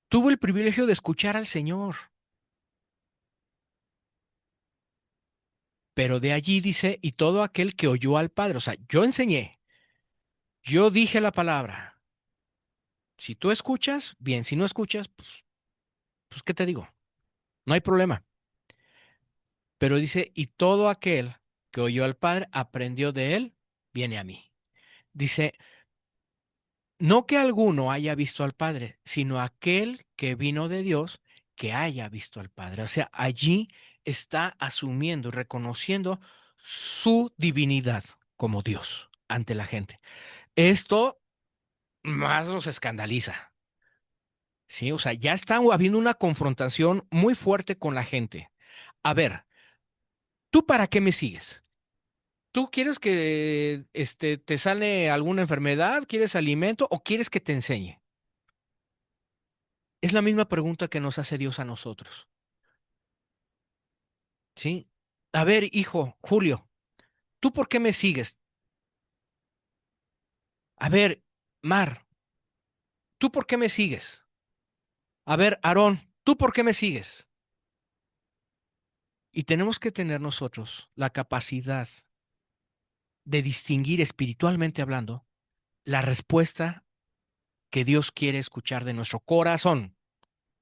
Tuvo el privilegio de escuchar al Señor. Pero de allí dice, y todo aquel que oyó al Padre, o sea, yo enseñé, yo dije la palabra. Si tú escuchas, bien, si no escuchas, pues, ¿qué te digo? No hay problema. Pero dice, y todo aquel que oyó al Padre, aprendió de él, viene a mí. Dice, no que alguno haya visto al Padre, sino aquel que vino de Dios, que haya visto al Padre. O sea, allí está asumiendo y reconociendo su divinidad como Dios ante la gente. Esto más los escandaliza, ¿sí? O sea, ya está habiendo una confrontación muy fuerte con la gente. A ver, ¿tú para qué me sigues? ¿Tú quieres que te sane alguna enfermedad? ¿Quieres alimento o quieres que te enseñe? Es la misma pregunta que nos hace Dios a nosotros, ¿sí? A ver, hijo, Julio, ¿tú por qué me sigues? A ver, Mar, ¿tú por qué me sigues? A ver, Aarón, ¿tú por qué me sigues? Y tenemos que tener nosotros la capacidad de distinguir espiritualmente hablando la respuesta que Dios quiere escuchar de nuestro corazón,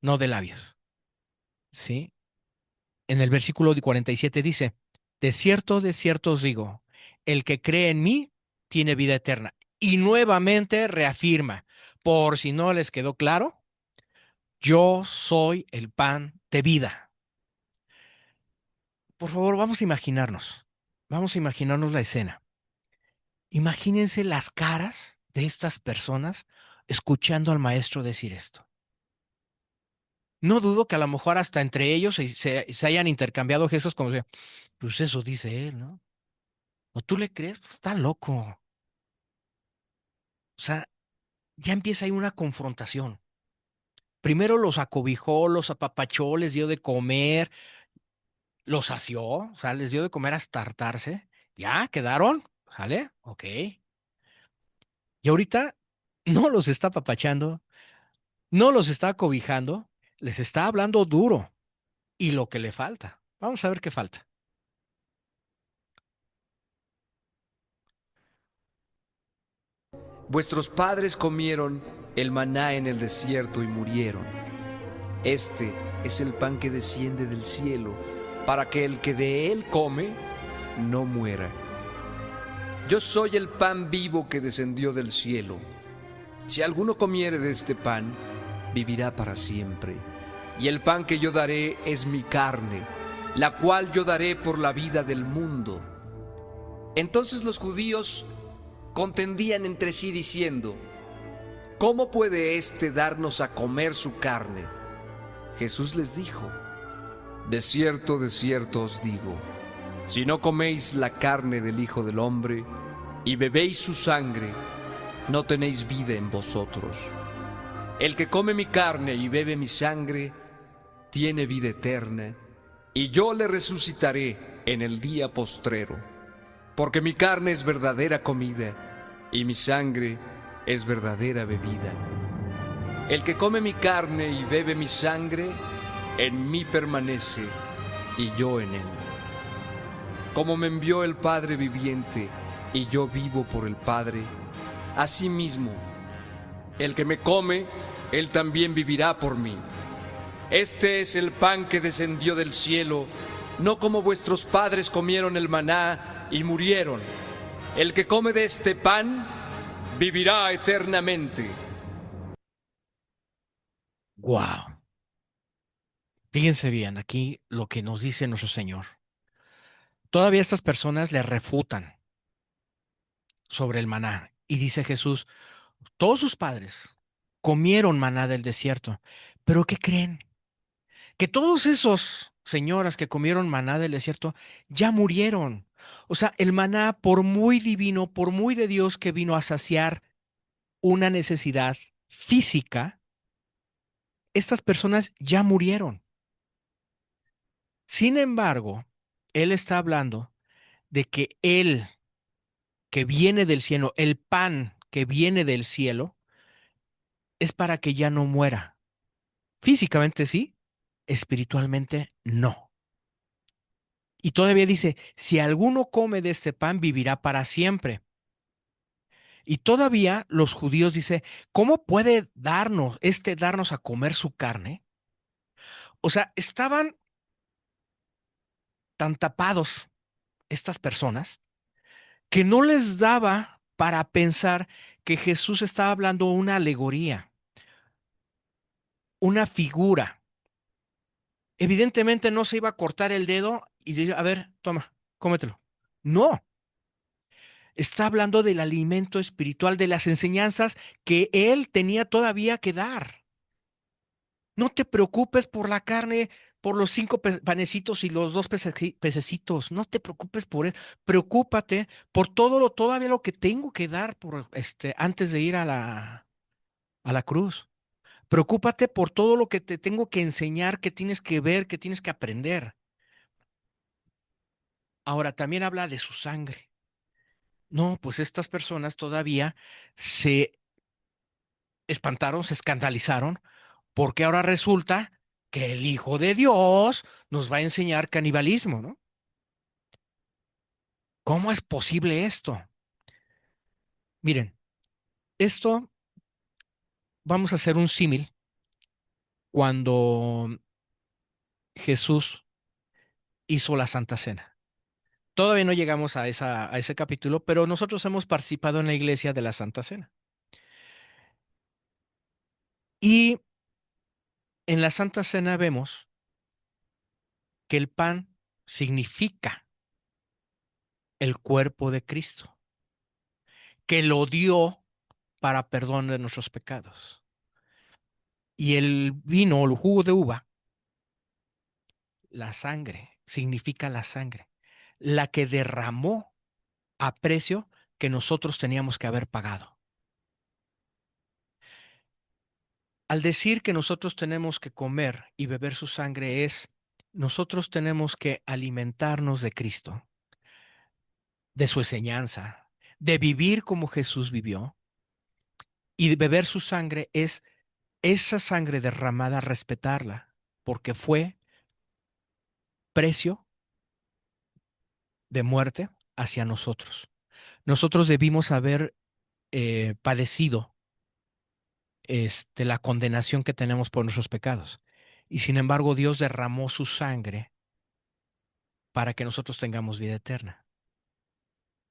no de labios. ¿Sí? En el versículo 47 dice, de cierto os digo, el que cree en mí tiene vida eterna. Y nuevamente reafirma, por si no les quedó claro, yo soy el pan de vida. Por favor, vamos a imaginarnos la escena. Imagínense las caras de estas personas escuchando al maestro decir esto. No dudo que a lo mejor hasta entre ellos se hayan intercambiado gestos como de, pues eso dice él, ¿no? ¿O tú le crees? Pues está loco. O sea, ya empieza ahí una confrontación. Primero los acobijó, los apapachó, les dio de comer, los sació, o sea, les dio de comer hasta hartarse. Ya, quedaron, ¿sale? Ok. Y ahorita no los está apapachando, no los está acobijando, les está hablando duro y lo que le falta. Vamos a ver qué falta. Vuestros padres comieron el maná en el desierto y murieron. Este es el pan que desciende del cielo, para que el que de él come no muera. Yo soy el pan vivo que descendió del cielo. Si alguno comiere de este pan, vivirá para siempre. Y el pan que yo daré es mi carne, la cual yo daré por la vida del mundo. Entonces los judíos contendían entre sí diciendo, ¿cómo puede éste darnos a comer su carne? Jesús les dijo, de cierto os digo, si no coméis la carne del Hijo del Hombre y bebéis su sangre, no tenéis vida en vosotros. El que come mi carne y bebe mi sangre, tiene vida eterna, y yo le resucitaré en el día postrero, porque mi carne es verdadera comida, y mi sangre es verdadera bebida. El que come mi carne y bebe mi sangre, en mí permanece, y yo en él. Como me envió el Padre viviente, y yo vivo por el Padre, asimismo, el que me come, él también vivirá por mí. Este es el pan que descendió del cielo, no como vuestros padres comieron el maná y murieron. El que come de este pan, vivirá eternamente. ¡Wow! Fíjense bien, aquí lo que nos dice nuestro Señor. Todavía estas personas le refutan sobre el maná. Y dice Jesús, todos sus padres comieron maná del desierto. ¿Pero qué creen? Que todos esos señoras que comieron maná del desierto ya murieron. O sea, el maná, por muy divino, por muy de Dios que vino a saciar una necesidad física, estas personas ya murieron. Sin embargo, Él está hablando de que Él, que viene del cielo, el pan que viene del cielo, es para que ya no muera. Físicamente sí, espiritualmente no. Y todavía dice, si alguno come de este pan, vivirá para siempre. Y todavía los judíos dice, ¿cómo puede darnos a comer su carne? O sea, estaban tan tapados estas personas que no les daba para pensar que Jesús estaba hablando una alegoría, una figura. Evidentemente no se iba a cortar el dedo y decir, a ver, toma, cómetelo. No, está hablando del alimento espiritual, de las enseñanzas que él tenía todavía que dar. No te preocupes por la carne, por los 5 panecitos y los 2 pececitos. No te preocupes por eso. Preocúpate por todavía lo que tengo que dar antes de ir a la cruz. Preocúpate por todo lo que te tengo que enseñar, que tienes que ver, que tienes que aprender. Ahora también habla de su sangre. No, pues estas personas todavía se espantaron, se escandalizaron, porque ahora resulta que el Hijo de Dios nos va a enseñar canibalismo, ¿no? ¿Cómo es posible esto? Miren, esto vamos a hacer un símil cuando Jesús hizo la Santa Cena. Todavía no llegamos a ese capítulo, pero nosotros hemos participado en la iglesia de la Santa Cena. Y en la Santa Cena vemos que el pan significa el cuerpo de Cristo, que lo dio para perdón de nuestros pecados. Y el vino o el jugo de uva, la sangre, significa la sangre, la que derramó a precio que nosotros teníamos que haber pagado. Al decir que nosotros tenemos que comer y beber su sangre es, nosotros tenemos que alimentarnos de Cristo, de su enseñanza, de vivir como Jesús vivió, y de beber su sangre es esa sangre derramada, respetarla, porque fue precio de muerte hacia nosotros. Nosotros debimos haber padecido la condenación que tenemos por nuestros pecados. Y sin embargo, Dios derramó su sangre para que nosotros tengamos vida eterna.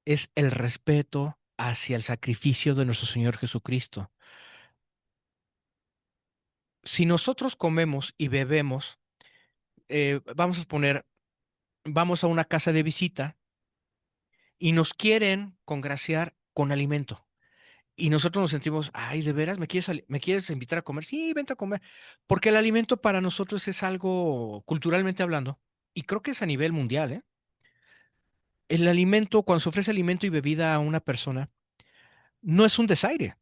Es el respeto hacia el sacrificio de nuestro Señor Jesucristo. Si nosotros comemos y bebemos, vamos a poner, vamos a una casa de visita y nos quieren congraciar con alimento. Y nosotros nos sentimos, ay, ¿de veras me quieres invitar a comer? Sí, vente a comer. Porque el alimento para nosotros es algo, culturalmente hablando, y creo que es a nivel mundial, ¿eh? El alimento, cuando se ofrece alimento y bebida a una persona, no es un desaire.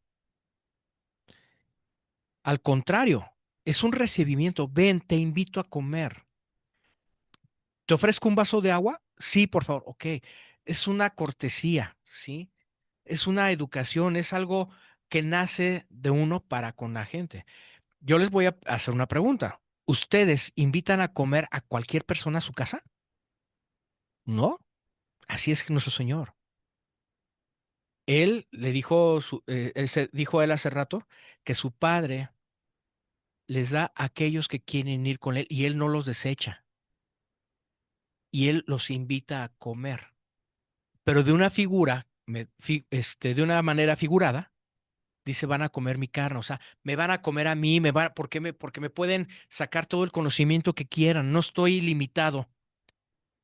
Al contrario, es un recibimiento. Ven, te invito a comer. ¿Te ofrezco un vaso de agua? Sí, por favor. Ok. Es una cortesía, ¿sí? Es una educación, es algo que nace de uno para con la gente. Yo les voy a hacer una pregunta. ¿Ustedes invitan a comer a cualquier persona a su casa? No. Así es que nuestro Señor. Él le dijo, dijo a él hace rato que su padre les da a aquellos que quieren ir con él y él no los desecha y él los invita a comer, pero de una de una manera figurada. Dice, van a comer mi carne, o sea, me van a comer a mí, porque me pueden sacar todo el conocimiento que quieran. No estoy limitado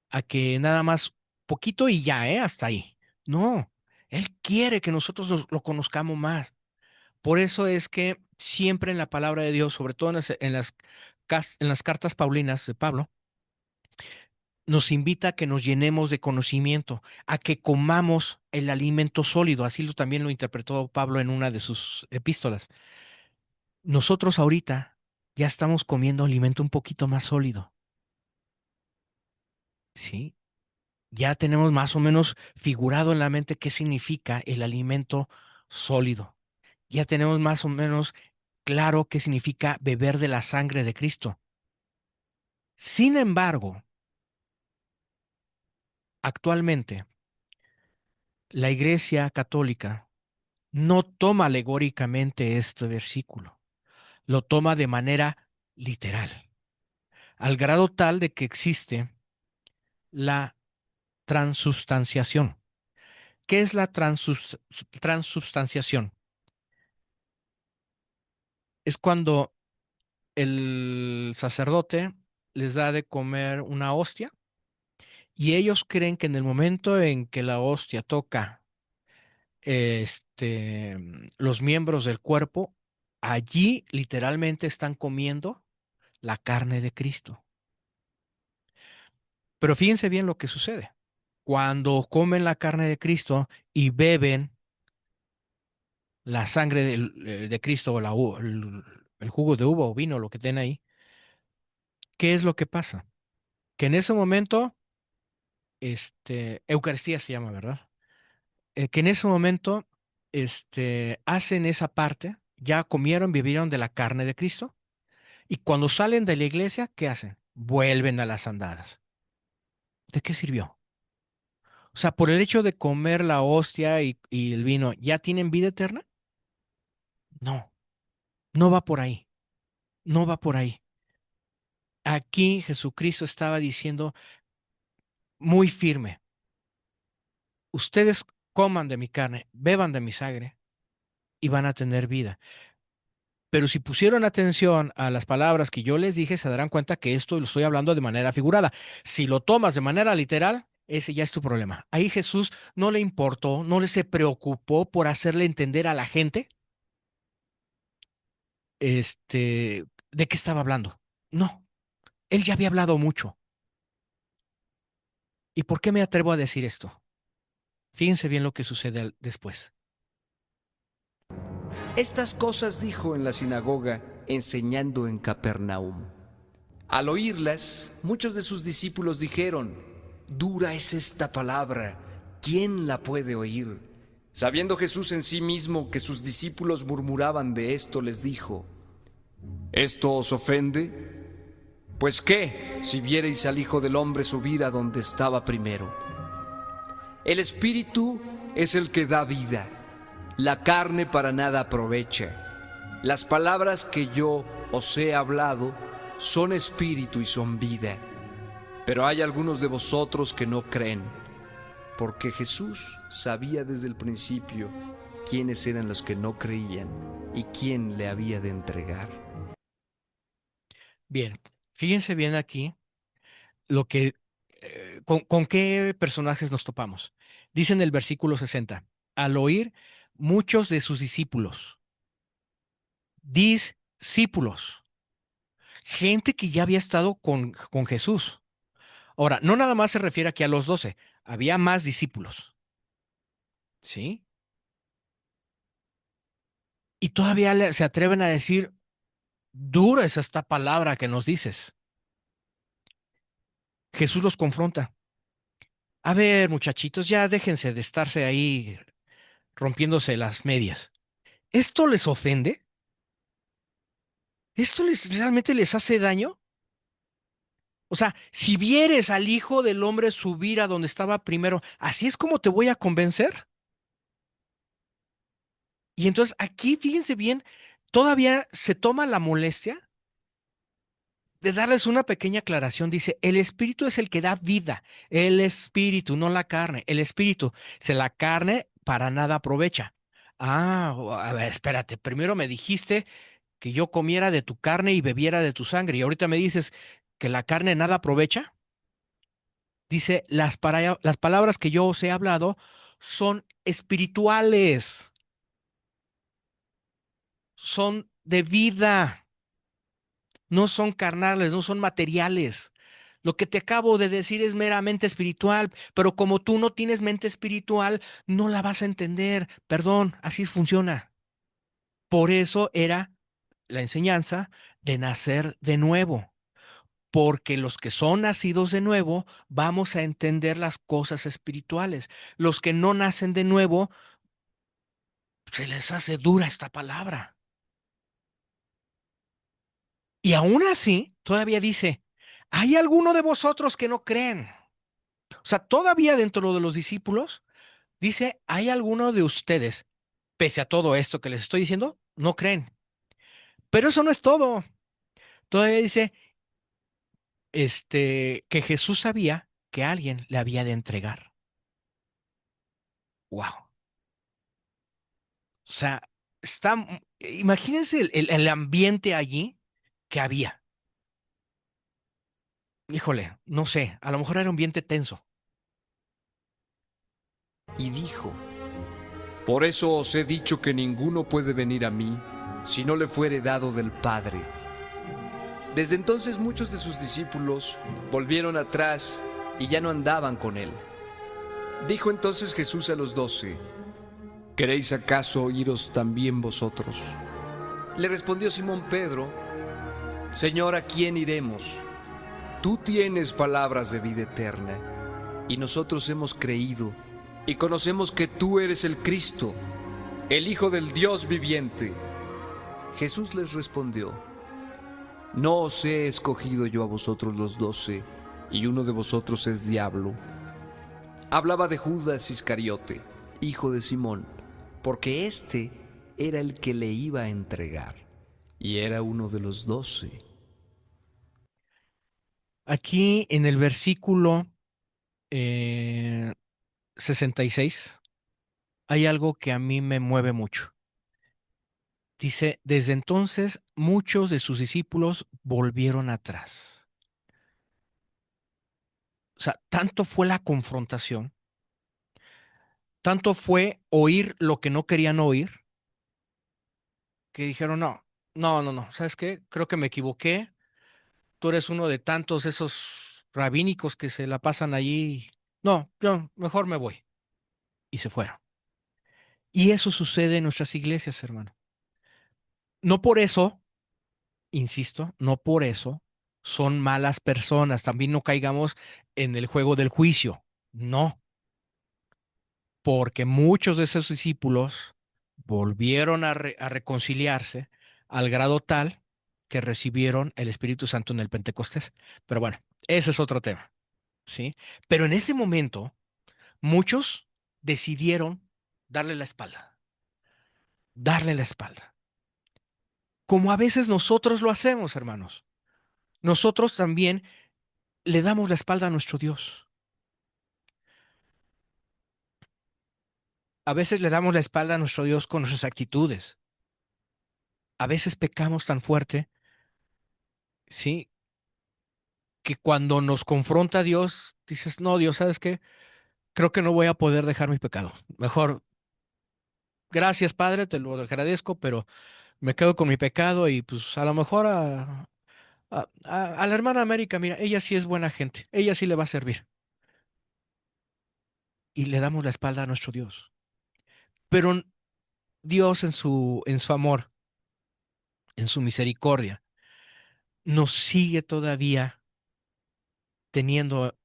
a que nada más poquito y ya, ¿eh? Hasta ahí. No, Él quiere que nosotros lo conozcamos más. Por eso es que siempre en la palabra de Dios, sobre todo en las cartas paulinas de Pablo, nos invita a que nos llenemos de conocimiento, a que comamos el alimento sólido. Así también lo interpretó Pablo en una de sus epístolas. Nosotros ahorita ya estamos comiendo alimento un poquito más sólido, ¿sí? Ya tenemos más o menos figurado en la mente qué significa el alimento sólido. Ya tenemos más o menos claro qué significa beber de la sangre de Cristo. Sin embargo, actualmente la Iglesia Católica no toma alegóricamente este versículo, lo toma de manera literal, al grado tal de que existe la transubstanciación. ¿Qué es la transubstanciación? Es cuando el sacerdote les da de comer una hostia y ellos creen que en el momento en que la hostia toca los miembros del cuerpo, allí literalmente están comiendo la carne de Cristo. Pero fíjense bien lo que sucede. Cuando comen la carne de Cristo y beben la sangre de Cristo o el jugo de uva o vino, lo que den ahí, ¿qué es lo que pasa? Que en ese momento, Eucaristía se llama, ¿verdad? Que en ese momento, hacen esa parte, ya comieron, vivieron de la carne de Cristo, y cuando salen de la iglesia, ¿qué hacen? Vuelven a las andadas. ¿De qué sirvió? O sea, por el hecho de comer la hostia y el vino, ¿ya tienen vida eterna? No, no va por ahí, no va por ahí. Aquí Jesucristo estaba diciendo muy firme, ustedes coman de mi carne, beban de mi sangre y van a tener vida. Pero si pusieron atención a las palabras que yo les dije, se darán cuenta que esto lo estoy hablando de manera figurada. Si lo tomas de manera literal, ese ya es tu problema. Ahí Jesús no le importó, no le se preocupó por hacerle entender a la gente, de qué estaba hablando. No, él ya había hablado mucho. ¿Y por qué me atrevo a decir esto? Fíjense bien lo que sucede después. Estas cosas dijo en la sinagoga, enseñando en Capernaum. Al oírlas, muchos de sus discípulos dijeron, dura es esta palabra, ¿quién la puede oír? Sabiendo Jesús en sí mismo que sus discípulos murmuraban de esto, les dijo, ¿esto os ofende? Pues qué, si viereis al Hijo del Hombre subir a donde estaba primero. El Espíritu es el que da vida, la carne para nada aprovecha. Las palabras que yo os he hablado son espíritu y son vida. Pero hay algunos de vosotros que no creen, porque Jesús sabía desde el principio quiénes eran los que no creían y quién le había de entregar. Bien, fíjense bien aquí lo que, con qué personajes nos topamos. Dice en el versículo 60, al oír muchos de sus discípulos, discípulos, gente que ya había estado con Jesús. Ahora, no nada más se refiere aquí a los 12, había más discípulos, ¿sí? Y todavía se atreven a decir, dura es esta palabra que nos dices. Jesús los confronta. A ver, muchachitos, ya déjense de estarse ahí rompiéndose las medias. ¿Esto les ofende? ¿Esto realmente les hace daño? O sea, si vieres al Hijo del Hombre subir a donde estaba primero, ¿así es como te voy a convencer? Y entonces aquí, fíjense bien, todavía se toma la molestia de darles una pequeña aclaración. Dice, el espíritu es el que da vida, el espíritu, no la carne, el espíritu. Se la carne para nada aprovecha. Ah, a ver, espérate, primero me dijiste que yo comiera de tu carne y bebiera de tu sangre, y ahorita me dices que la carne nada aprovecha. Dice, las palabras que yo os he hablado son espirituales, son de vida, no son carnales, no son materiales. Lo que te acabo de decir es meramente espiritual, pero como tú no tienes mente espiritual, no la vas a entender. Perdón, así funciona. Por eso era la enseñanza de nacer de nuevo, porque los que son nacidos de nuevo vamos a entender las cosas espirituales. Los que no nacen de nuevo, se les hace dura esta palabra. Y aún así, todavía dice, ¿hay alguno de vosotros que no creen? O sea, todavía dentro de los discípulos, dice, ¿hay alguno de ustedes, pese a todo esto que les estoy diciendo, no creen? Pero eso no es todo. Todavía dice, que Jesús sabía que alguien le había de entregar. Wow. O sea, imagínense el ambiente allí que había. Híjole, no sé, a lo mejor era un ambiente tenso. Y dijo, por eso os he dicho que ninguno puede venir a mí si no le fuere dado del Padre. Desde entonces muchos de sus discípulos volvieron atrás y ya no andaban con él. Dijo entonces Jesús a los 12, ¿queréis acaso iros también vosotros? Le respondió Simón Pedro, Señor, ¿a quién iremos? Tú tienes palabras de vida eterna, y nosotros hemos creído y conocemos que tú eres el Cristo, el Hijo del Dios viviente. Jesús les respondió, no os he escogido yo a vosotros los 12, y uno de vosotros es diablo. Hablaba de Judas Iscariote, hijo de Simón, porque éste era el que le iba a entregar, y era uno de los 12. Aquí en el versículo eh, 66 hay algo que a mí me mueve mucho. Dice, desde entonces muchos de sus discípulos volvieron atrás. O sea, tanto fue la confrontación, tanto fue oír lo que no querían oír, que dijeron, no, no, no, no, ¿sabes qué? Creo que me equivoqué. Tú eres uno de tantos esos rabínicos que se la pasan allí. No, yo mejor me voy. Y se fueron. Y eso sucede en nuestras iglesias, hermano. No por eso, insisto, no por eso son malas personas. También no caigamos en el juego del juicio. No, porque muchos de esos discípulos volvieron a reconciliarse al grado tal que recibieron el Espíritu Santo en el Pentecostés. Pero bueno, ese es otro tema, ¿sí? Pero en ese momento, muchos decidieron darle la espalda, darle la espalda. Como a veces nosotros lo hacemos, hermanos. Nosotros también le damos la espalda a nuestro Dios. A veces le damos la espalda a nuestro Dios con nuestras actitudes. A veces pecamos tan fuerte, ¿sí? Que cuando nos confronta Dios, dices, no, Dios, ¿sabes qué? Creo que no voy a poder dejar mi pecado. Mejor, gracias, Padre, te lo agradezco, pero me quedo con mi pecado y pues a lo mejor a la hermana América, mira, ella sí es buena gente, ella sí le va a servir. Y le damos la espalda a nuestro Dios. Pero Dios en su amor, en su misericordia, nos sigue todavía teniendo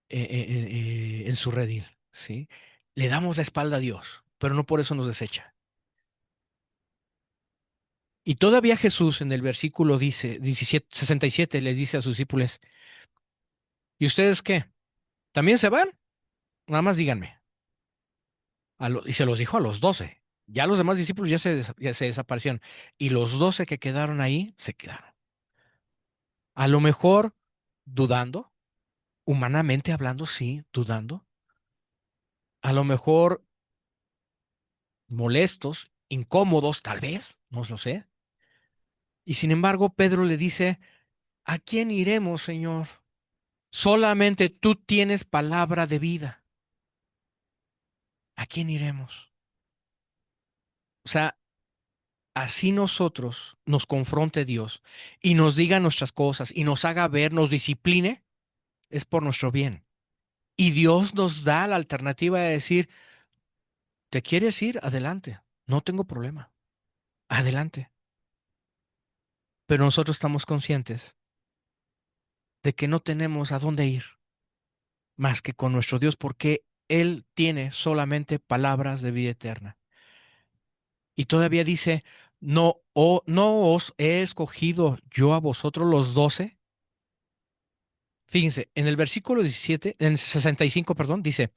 en su redil, ¿sí? Le damos la espalda a Dios, pero no por eso nos desecha. Y todavía Jesús en el versículo dice, 17, 67 les dice a sus discípulos, ¿y ustedes qué? ¿También se van? Nada más díganme. Y se los dijo a los 12. Ya los demás discípulos ya se desaparecieron. Y los 12 que quedaron ahí se quedaron. A lo mejor dudando, humanamente hablando, sí, dudando. A lo mejor molestos, incómodos, tal vez, no lo sé. Y sin embargo, Pedro le dice, ¿a quién iremos, Señor? Solamente tú tienes palabra de vida. ¿A quién iremos? O sea, así nosotros nos confronte Dios y nos diga nuestras cosas y nos haga ver, nos discipline, es por nuestro bien. Y Dios nos da la alternativa de decir, ¿te quieres ir? Adelante, no tengo problema, adelante. Pero nosotros estamos conscientes de que no tenemos a dónde ir más que con nuestro Dios porque Él tiene solamente palabras de vida eterna. Y todavía dice, no, no os he escogido yo a vosotros los 12. Fíjense, en el versículo 17, en el 65, perdón, dice,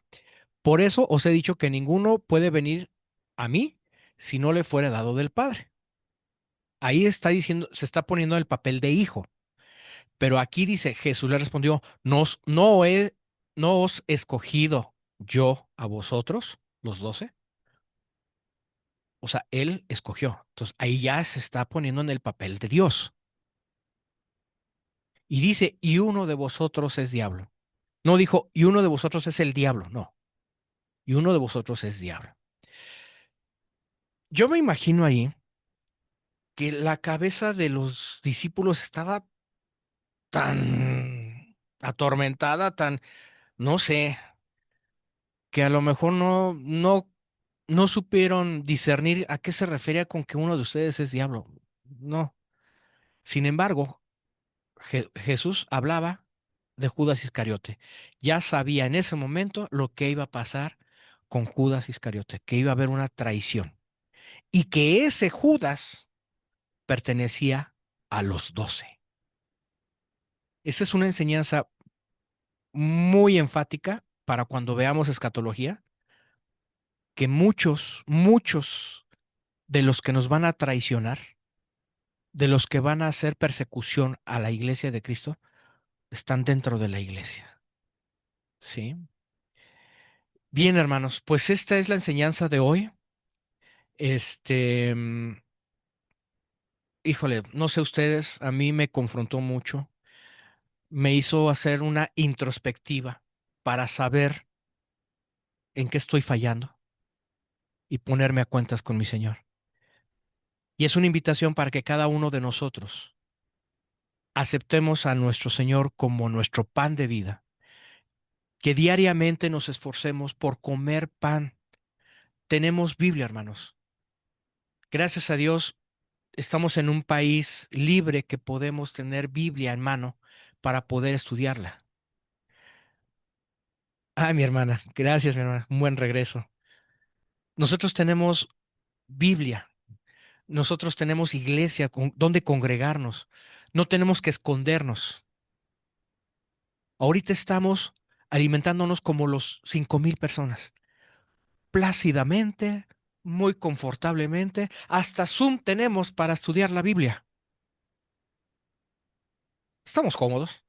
por eso os he dicho que ninguno puede venir a mí si no le fuera dado del Padre. Ahí está diciendo, se está poniendo el papel de hijo. Pero aquí dice, Jesús le respondió, no os he escogido yo a vosotros, los 12. O sea, él escogió. Entonces ahí ya se está poniendo en el papel de Dios. Y dice, y uno de vosotros es diablo. No dijo, y uno de vosotros es el diablo. No, y uno de vosotros es diablo. Yo me imagino ahí que la cabeza de los discípulos estaba tan atormentada, tan, no sé, que a lo mejor no supieron discernir a qué se refería con que uno de ustedes es diablo. No. Sin embargo, Jesús hablaba de Judas Iscariote. Ya sabía en ese momento lo que iba a pasar con Judas Iscariote, que iba a haber una traición y que ese Judas pertenecía a los 12. Esa es una enseñanza muy enfática para cuando veamos escatología, que muchos de los que nos van a traicionar, de los que van a hacer persecución a la iglesia de Cristo, están dentro de la iglesia. ¿Sí? Bien, hermanos, pues esta es la enseñanza de hoy. Este, híjole, no sé ustedes, a mí me confrontó mucho, me hizo hacer una introspectiva para saber en qué estoy fallando y ponerme a cuentas con mi Señor. Y es una invitación para que cada uno de nosotros aceptemos a nuestro Señor como nuestro pan de vida, que diariamente nos esforcemos por comer pan. Tenemos Biblia, hermanos. Gracias a Dios, estamos en un país libre que podemos tener Biblia en mano para poder estudiarla. Ah, mi hermana, gracias, mi hermana. Un buen regreso. Nosotros tenemos Biblia, nosotros tenemos iglesia donde congregarnos. No tenemos que escondernos. Ahorita estamos alimentándonos como los 5,000 personas, plácidamente, muy confortablemente. Hasta Zoom tenemos para estudiar la Biblia. Estamos cómodos,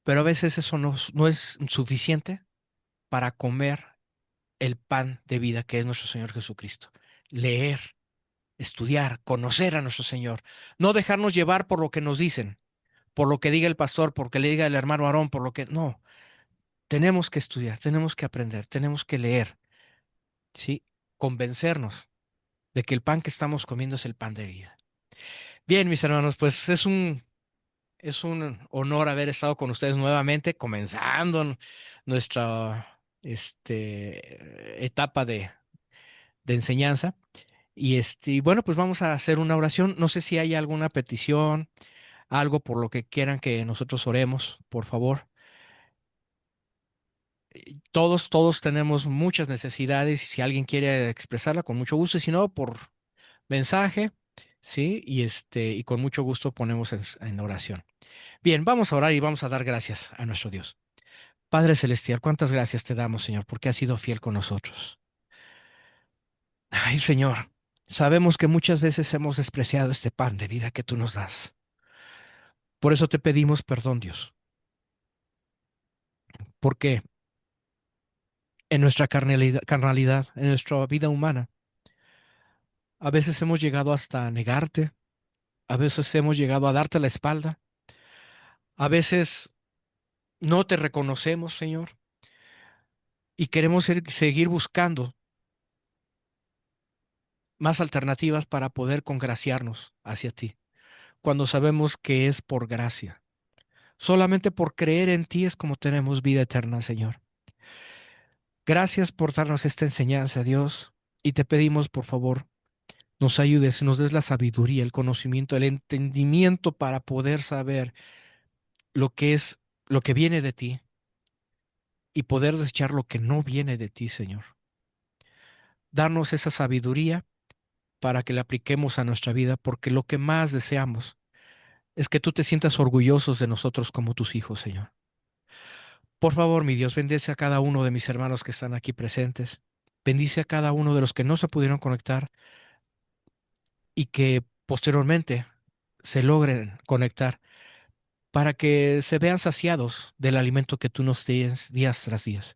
pero a veces eso no es suficiente para comer el pan de vida que es nuestro Señor Jesucristo. Leer, estudiar, conocer a nuestro Señor. No dejarnos llevar por lo que nos dicen, por lo que diga el pastor, por lo que le diga el hermano Aarón, por lo que... No, tenemos que estudiar, tenemos que aprender, tenemos que leer, ¿sí? Convencernos de que el pan que estamos comiendo es el pan de vida. Bien, mis hermanos, pues es un honor haber estado con ustedes nuevamente, comenzando nuestra etapa de enseñanza. Y bueno, pues vamos a hacer una oración. No sé si hay alguna petición, algo por lo que quieran que nosotros oremos, por favor. Todos tenemos muchas necesidades y si alguien quiere expresarla, con mucho gusto, y si no, por mensaje, ¿sí? Y con mucho gusto ponemos en oración. Bien, vamos a orar y vamos a dar gracias a nuestro Dios. Padre Celestial, cuántas gracias te damos, Señor, porque has sido fiel con nosotros. Ay, Señor, sabemos que muchas veces hemos despreciado este pan de vida que tú nos das. Por eso te pedimos perdón, Dios, porque en nuestra carnalidad, en nuestra vida humana, a veces hemos llegado hasta negarte, a veces hemos llegado a darte la espalda, a veces no te reconocemos, Señor, y queremos seguir buscando más alternativas para poder congraciarnos hacia ti, cuando sabemos que es por gracia. Solamente por creer en ti es como tenemos vida eterna, Señor. Gracias por darnos esta enseñanza, Dios, y te pedimos, por favor, nos ayudes, nos des la sabiduría, el conocimiento, el entendimiento para poder saber lo que es, lo que viene de ti y poder desechar lo que no viene de ti, Señor. Darnos esa sabiduría para que la apliquemos a nuestra vida, porque lo que más deseamos es que tú te sientas orgullosos de nosotros como tus hijos, Señor. Por favor, mi Dios, bendice a cada uno de mis hermanos que están aquí presentes. Bendice a cada uno de los que no se pudieron conectar y que posteriormente se logren conectar para que se vean saciados del alimento que tú nos des días tras días.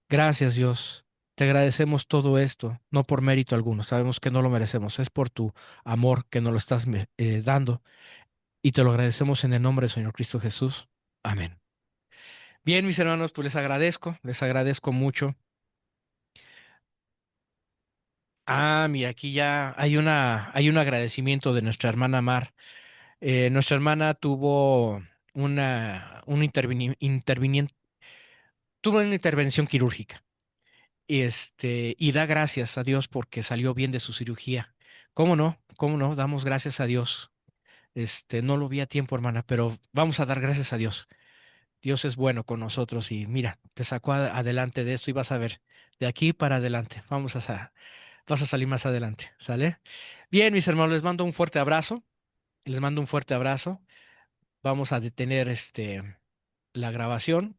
Gracias, Dios. Te agradecemos todo esto, no por mérito alguno, sabemos que no lo merecemos, es por tu amor que nos lo estás dando y te lo agradecemos en el nombre del Señor Cristo Jesús. Amén. Bien, mis hermanos, pues les agradezco mucho. Ah, mira, aquí ya hay un agradecimiento de nuestra hermana Mar. Nuestra hermana tuvo un tuvo una intervención quirúrgica. Y da gracias a Dios porque salió bien de su cirugía. ¿Cómo no? ¿Cómo no? Damos gracias a Dios. No lo vi a tiempo, hermana, pero vamos a dar gracias a Dios. Dios es bueno con nosotros y mira, te sacó adelante de esto y vas a ver, de aquí para adelante, vas a salir más adelante, ¿sale? Bien, mis hermanos, les mando un fuerte abrazo, les mando un fuerte abrazo. Vamos a detener la grabación